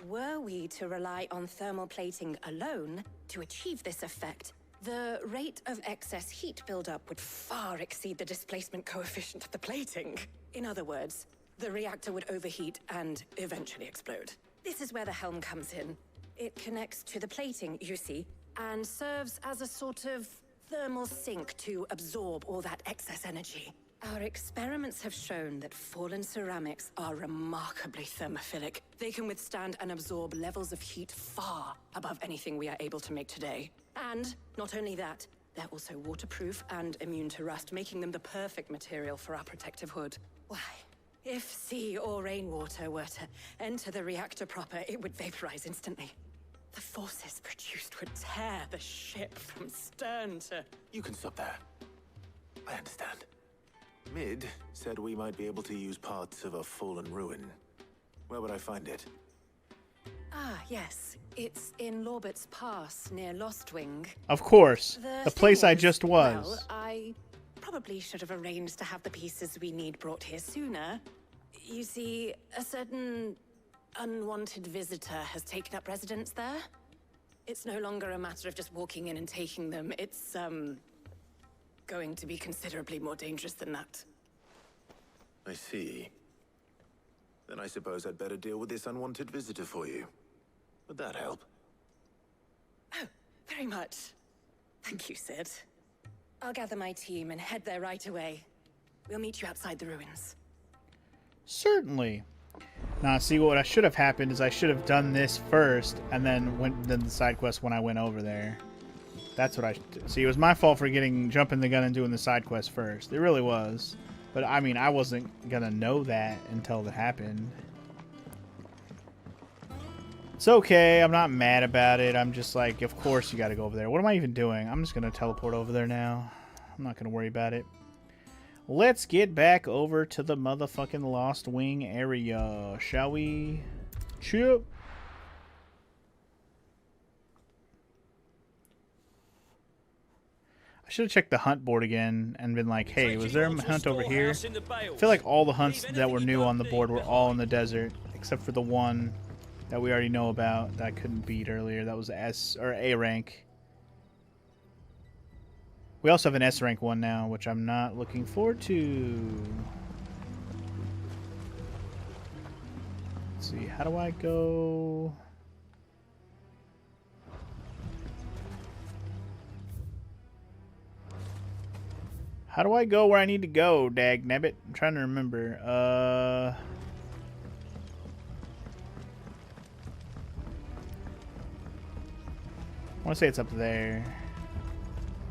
were we to rely on thermal plating alone to achieve this effect, the rate of excess heat buildup would far exceed the displacement coefficient of the plating. In other words, the reactor would overheat and eventually explode. This is where the helm comes in. It connects to the plating, you see, and serves as a sort of thermal sink to absorb all that excess energy. Our experiments have shown that fallen ceramics are remarkably thermophilic. They can withstand and absorb levels of heat far above anything we are able to make today. And not only that, they're also waterproof and immune to rust, making them the perfect material for our protective hood. Why, if sea or rainwater were to enter the reactor proper, it would vaporize instantly. The forces produced would tear the ship from stern to... You can stop there. I understand. Mid said we might be able to use parts of a fallen ruin. Where would I find it? Ah, yes. It's in Lorbert's Pass, near Lostwing. Of course. The place thing I is, just was. Well, I probably should have arranged to have the pieces we need brought here sooner. You see, a certain unwanted visitor has taken up residence there. It's no longer a matter of just walking in and taking them. It's, going to be considerably more dangerous than that. I see. Then I suppose I'd better deal with this unwanted visitor for you. Would that help? Oh, very much. Thank you, Sid. I'll gather my team and head there right away. We'll meet you outside the ruins. Certainly. Now, see, what I should have happened is I should have done this first, and then done the side quest when I went over there. That's what I should do. See, it was my fault for jumping the gun and doing the side quest first. It really was. But, I mean, I wasn't gonna know that until it happened. It's okay. I'm not mad about it. I'm just like, of course you gotta go over there. What am I even doing? I'm just gonna teleport over there now. I'm not gonna worry about it. Let's get back over to the motherfucking Lost Wing area, shall we? Chip. I should have checked the hunt board again and been like, hey, was there a hunt over here? I feel like all the hunts that were new on the board were all in the desert, except for the one that we already know about that I couldn't beat earlier. That was S or A rank. We also have an S rank one now, which I'm not looking forward to. Let's see, how do I go? How do I go where I need to go, dagnabbit? I'm trying to remember. I want to say it's up there.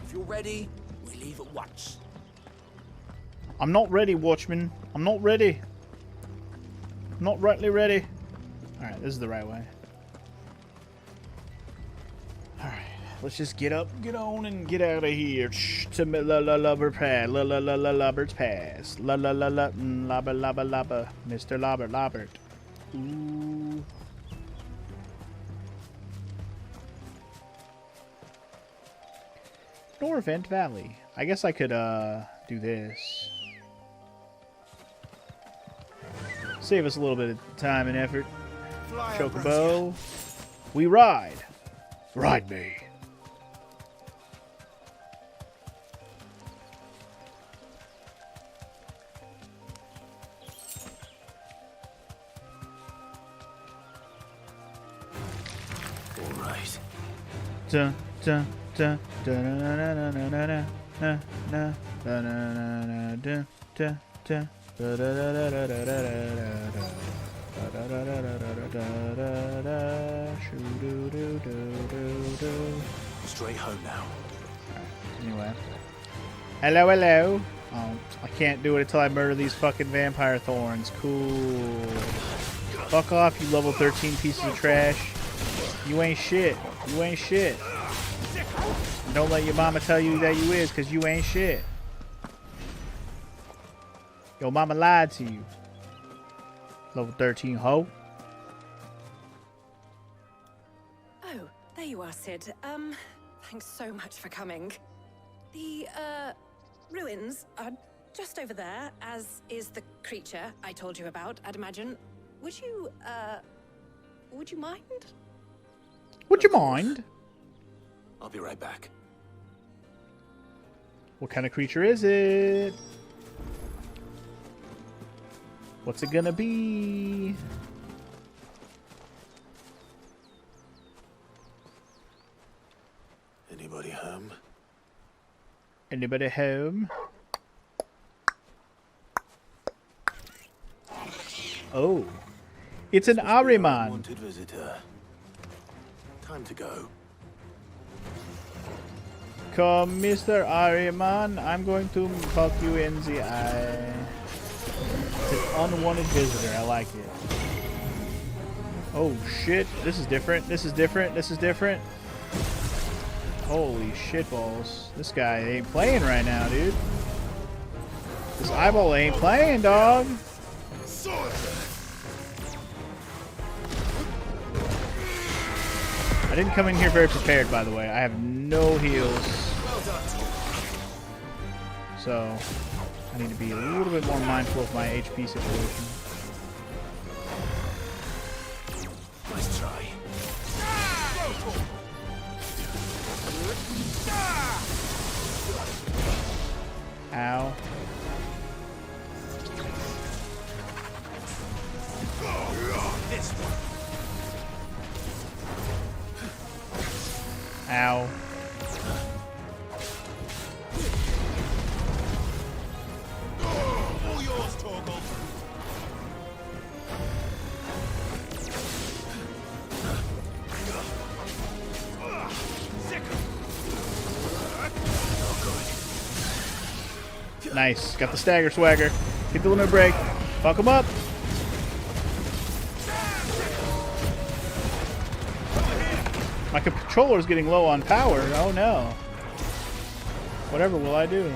If you're ready, we leave at once. I'm not ready, Watchman. I'm not ready. I'm not rightly ready. Alright, this is the right way. Alright, let's just get up, get on, and get out of here. Shh, to Lubber Pass. Lubber's Pass. Lubber. Mr. Lobert. Ooh. Norvent Valley. I guess I could do this. Save us a little bit of time and effort. Chocobo. We ride. Ride me. All right. Dun, dun, dun, dun, dun, dun, dun, dun, dun, dun, dun, dun, dun, dun. Straight home now. Anyway. Hello. Oh, I can't do it until I murder these fucking vampire thorns. Cool. Fuck off, you level 13 pieces of trash. You ain't shit. You ain't shit. Don't let your mama tell you that you is, because you ain't shit. Your mama lied to you. Level 13 hoe. Oh, there you are, Sid. Thanks so much for coming. The, ruins are just over there, as is the creature I told you about, I'd imagine. Would you mind? Would you mind? I'll be right back. What kind of creature is it? What's it gonna be? Anybody home? Anybody home? Oh. It's an Ahriman. Wanted visitor. Time to go. Come, Mr. Ahriman. I'm going to poke you in the eye. It's an unwanted visitor. I like it. Oh, shit. This is different. This is different. This is different. Holy shitballs. This guy ain't playing right now, dude. This eyeball ain't playing, dog. I didn't come in here very prepared, by the way. I have no heals. So, I need to be a little bit more mindful of my HP situation. Nice try. Ow. This one. Ow. All yours, Torgal. Nice. Got the stagger swagger. Get the limit break. Fuck him up. My controller's getting low on power. Oh no. Whatever will I do?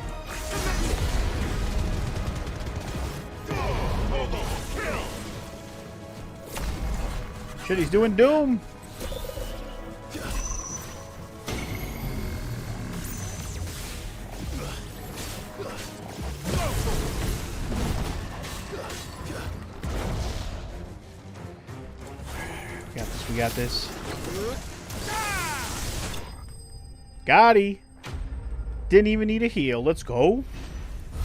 Shit, he's doing Doom. We got this. Gotti. Didn't even need a heal. Let's go.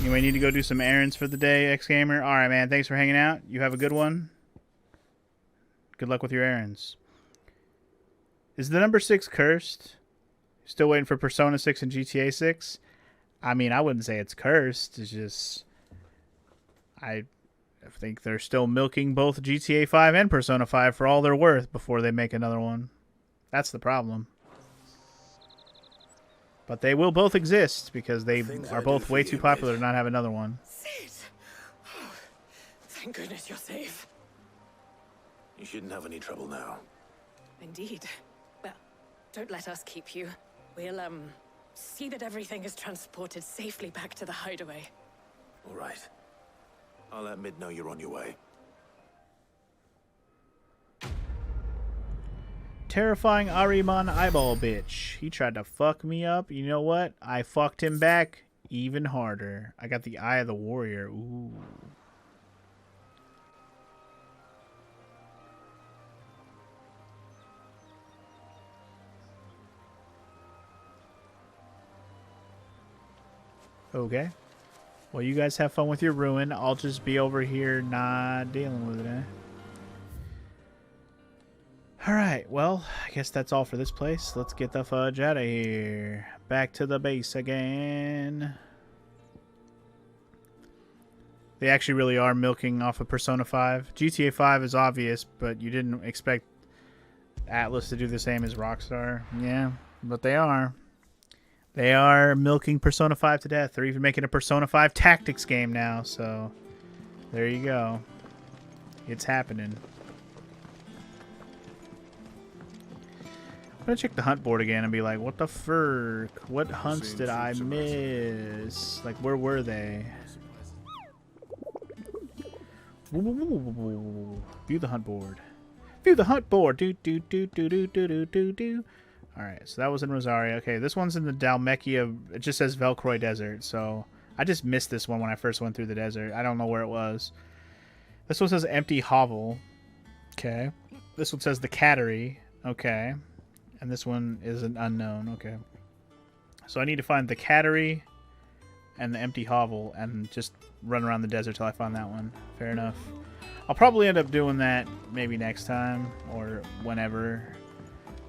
You may need to go do some errands for the day, X-Gamer. Alright, man. Thanks for hanging out. You have a good one. Good luck with your errands. Is the number 6 cursed? Still waiting for Persona 6 and GTA 6? I mean, I wouldn't say it's cursed. It's just... I think they're still milking both GTA 5 and Persona 5 for all they're worth before they make another one. That's the problem. But they will both exist because they are both way too popular to not have another one. Sid! Oh, thank goodness you're safe. You shouldn't have any trouble now. Indeed. Well, don't let us keep you. We'll, see that everything is transported safely back to the hideaway. All right. I'll let Mid know you're on your way. Terrifying Ahriman eyeball bitch. He tried to fuck me up. You know what? I fucked him back even harder. I got the Eye of the Warrior. Ooh. Okay. Well, you guys have fun with your ruin. I'll just be over here not dealing with it, eh? Alright, well, I guess that's all for this place. Let's get the fudge out of here. Back to the base again. They actually really are milking off of Persona 5. GTA 5 is obvious, but you didn't expect Atlas to do the same as Rockstar. Yeah, but they are. They are milking Persona 5 to death. They're even making a Persona 5 tactics game now, so there you go. It's happening. I'm gonna check the hunt board again and be like, what the frick? What hunts did I miss? Like, where were they? View the hunt board. View the hunt board. Do do do do do do do do do. All right, so that was in Rosaria. Okay, this one's in the Dalmechia. It just says Velcroy Desert, so I just missed this one when I first went through the desert. I don't know where it was. This one says empty hovel. Okay. This one says the cattery. Okay. And this one is an unknown. Okay. So I need to find the cattery and the empty hovel and just run around the desert till I find that one. Fair enough. I'll probably end up doing that maybe next time or whenever.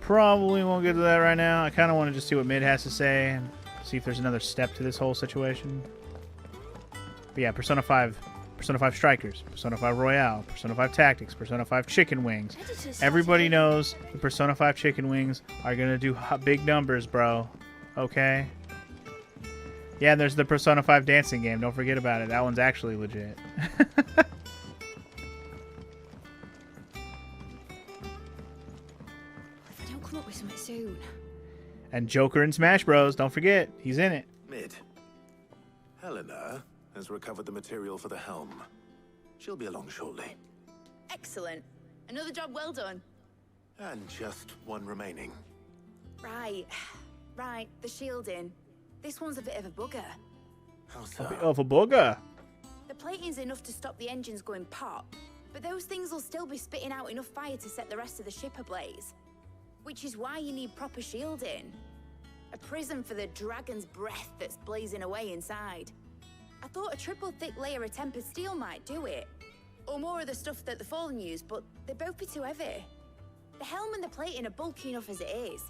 Probably won't get to that right now. I kind of want to just see what Mid has to say and see if there's another step to this whole situation. But yeah, Persona 5 Strikers, Persona 5 Royale, Persona 5 Tactics, Persona 5 Chicken Wings. Everybody knows the Persona 5 Chicken Wings are going to do big numbers, bro. Okay? Yeah, and there's the Persona 5 dancing game. Don't forget about it. That one's actually legit. If I don't come up with something soon. And Joker in Smash Bros. Don't forget, he's in it. Mid. Helena has recovered the material for the helm. She'll be along shortly. Excellent. Another job well done. And just one remaining. Right. Right, the shielding. This one's a bit of a bugger. How so? A bit of a bugger. The plating's enough to stop the engines going pop, but those things will still be spitting out enough fire to set the rest of the ship ablaze. Which is why you need proper shielding. A prism for the dragon's breath that's blazing away inside. I thought a triple thick layer of tempered steel might do it. Or more of the stuff that the Fallen use, but they'd both be too heavy. The helm and the plating are bulky enough as it is.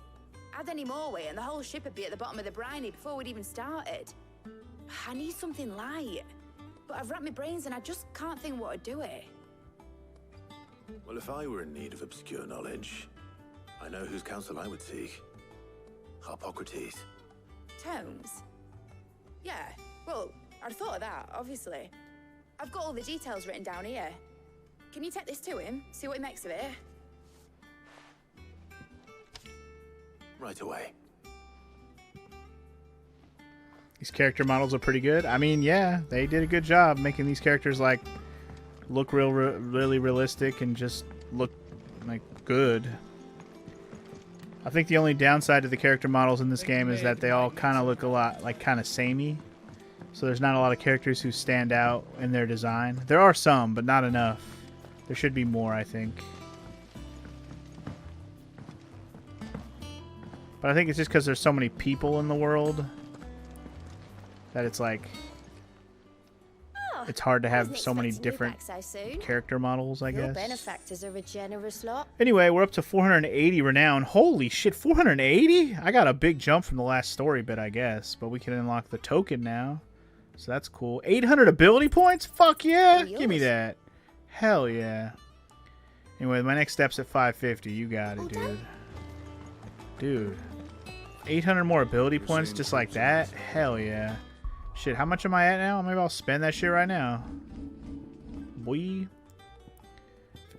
Add any more weight and the whole ship would be at the bottom of the briny before we'd even started. I need something light. But I've racked my brains and I just can't think what would do it. Well, if I were in need of obscure knowledge, I know whose counsel I would seek. Harpocrates. Tomes? Yeah, well, I'd thought of that, obviously. I've got all the details written down here. Can you take this to him, see what he makes of it? Right away. These character models are pretty good. I mean, yeah, they did a good job making these characters like look really realistic and just look like good. I think the only downside to the character models in this game is that they all kind of look a lot like kind of samey. So there's not a lot of characters who stand out in their design. There are some, but not enough. There should be more, I think. But I think it's just because there's so many people in the world that it's like it's hard to have so many different character models, I Your guess. benefactors are a generous lot. Anyway, we're up to 480 renown. Holy shit, 480? I got a big jump from the last story bit, I guess. But we can unlock the token now. So that's cool. 800 ability points? Fuck yeah. Give me that. Hell yeah. Anyway, my next step's at 550. You got it, dude. Dude. 800 more ability points just like that? Hell yeah. Shit, how much am I at now? Maybe I'll spend that shit right now. Boy.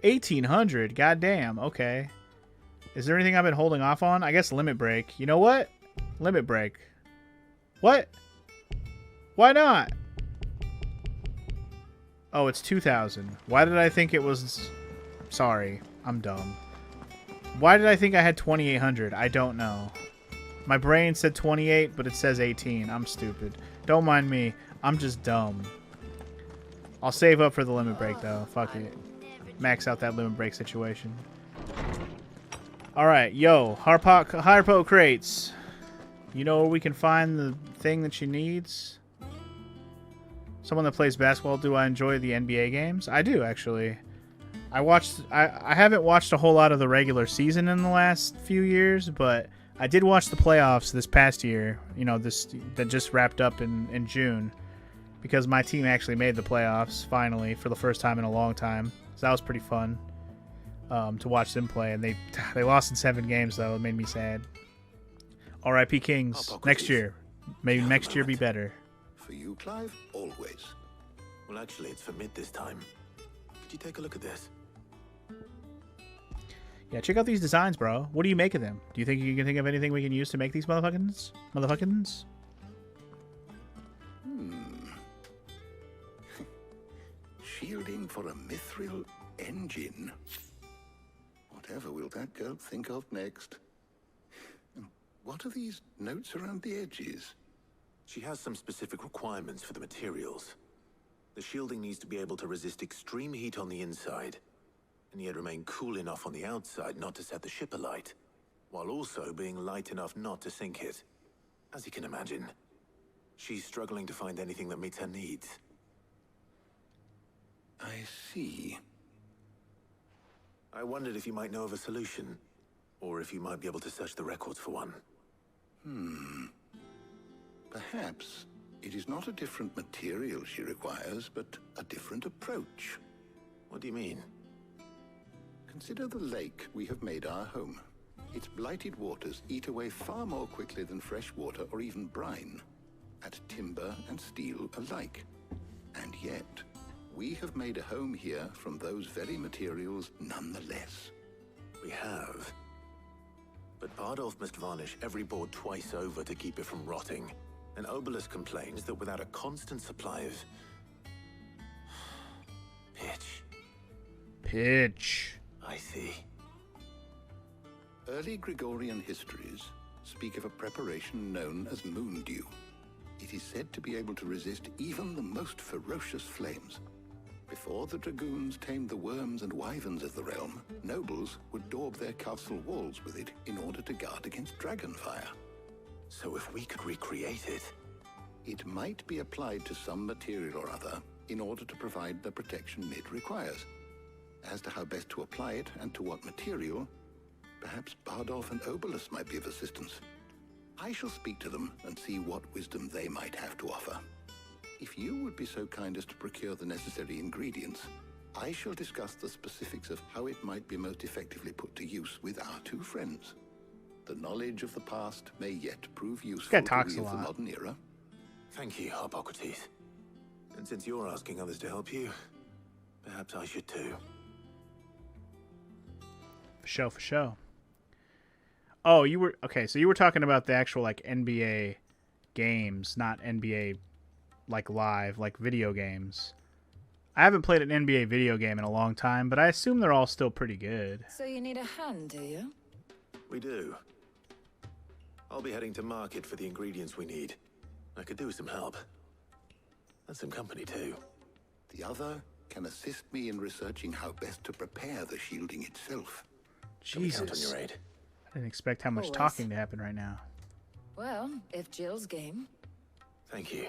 1800. Goddamn. Okay. Is there anything I've been holding off on? I guess Limit Break. You know what? Limit Break. What? Why not? Oh, it's 2000. Why did I think it was... Sorry. I'm dumb. Why did I think I had 2800? I don't know. My brain said 28, but it says 18. I'm stupid. Don't mind me. I'm just dumb. I'll save up for the Limit Break, though. Fuck it. Max out that Limit Break situation. Alright, yo. Harpo crates. You know where we can find the thing that she needs? Someone that plays basketball. Do I enjoy the NBA games? I do, actually. I haven't watched a whole lot of the regular season in the last few years, but I did watch the playoffs this past year. You know, that just wrapped up in June, because my team actually made the playoffs finally for the first time in a long time. So that was pretty fun to watch them play, and they lost in 7 games though. It made me sad. R.I.P. Kings. Next year, maybe next year be better. For you, Clive, always. Well, actually, it's for Mid this time. Could you take a look at this? Yeah, check out these designs, bro. What do you make of them? Do you think you can think of anything we can use to make these motherfuckins? Shielding for a mithril engine. Whatever will that girl think of next? And what are these notes around the edges? She has some specific requirements for the materials. The shielding needs to be able to resist extreme heat on the inside, and yet remain cool enough on the outside not to set the ship alight, while also being light enough not to sink it. As you can imagine, she's struggling to find anything that meets her needs. I see. I wondered if you might know of a solution, or if you might be able to search the records for one. Perhaps it is not a different material she requires, but a different approach. What do you mean? Consider the lake we have made our home. Its blighted waters eat away far more quickly than fresh water or even brine, at timber and steel alike. And yet, we have made a home here from those very materials nonetheless. We have. But Bardolph must varnish every board twice over to keep it from rotting. And Obelisk complains that without a constant supply of Pitch. I see. Early Gregorian histories speak of a preparation known as moon dew. It is said to be able to resist even the most ferocious flames. Before the dragoons tamed the worms and wyverns of the realm, nobles would daub their castle walls with it in order to guard against dragonfire. So if we could recreate it... It might be applied to some material or other in order to provide the protection it requires. As to how best to apply it and to what material, perhaps Bardolph and Obelisk might be of assistance. I shall speak to them and see what wisdom they might have to offer. If you would be so kind as to procure the necessary ingredients, I shall discuss the specifics of how it might be most effectively put to use with our two friends. The knowledge of the past may yet prove useful to we of the modern era. Thank you, Hippocrates. And since you're asking others to help you, perhaps I should too. For show. Oh, you were... Okay, so you were talking about the actual, like, NBA games, not NBA, like, live, like, video games. I haven't played an NBA video game in a long time, but I assume they're all still pretty good. So you need a hand, do you? We do. I'll be heading to market for the ingredients we need. I could do with some help. And some company, too. The other can assist me in researching how best to prepare the shielding itself. Jesus. Count on your aid. I didn't expect how much Always. talking to happen right now. Well, if Jill's game. Thank you.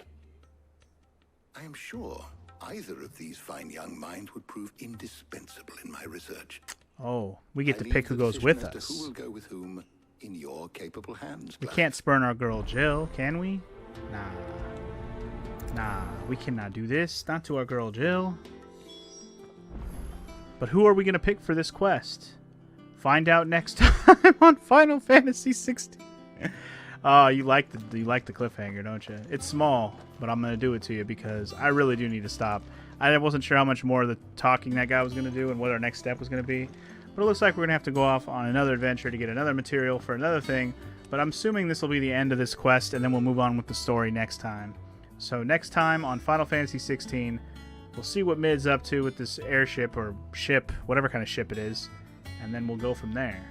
I am sure either of these fine young minds would prove indispensable in my research. Oh, we get I to leave pick the who goes decision with as to us. Who will go with whom in your capable hands? We can't spurn our girl Jill, can we? Nah, we cannot do this. Not to our girl Jill. But who are we going to pick for this quest? Find out next time on Final Fantasy XVI. You like the cliffhanger, don't you? It's small, but I'm going to do it to you because I really do need to stop. I wasn't sure how much more of the talking that guy was going to do and what our next step was going to be. But it looks like we're going to have to go off on another adventure to get another material for another thing. But I'm assuming this will be the end of this quest, and then we'll move on with the story next time. So next time on Final Fantasy XVI, we'll see what Mid's up to with this airship or ship, whatever kind of ship it is, and then we'll go from there.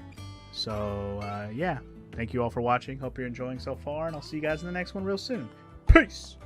So, yeah. Thank you all for watching. Hope you're enjoying so far, and I'll see you guys in the next one real soon. Peace!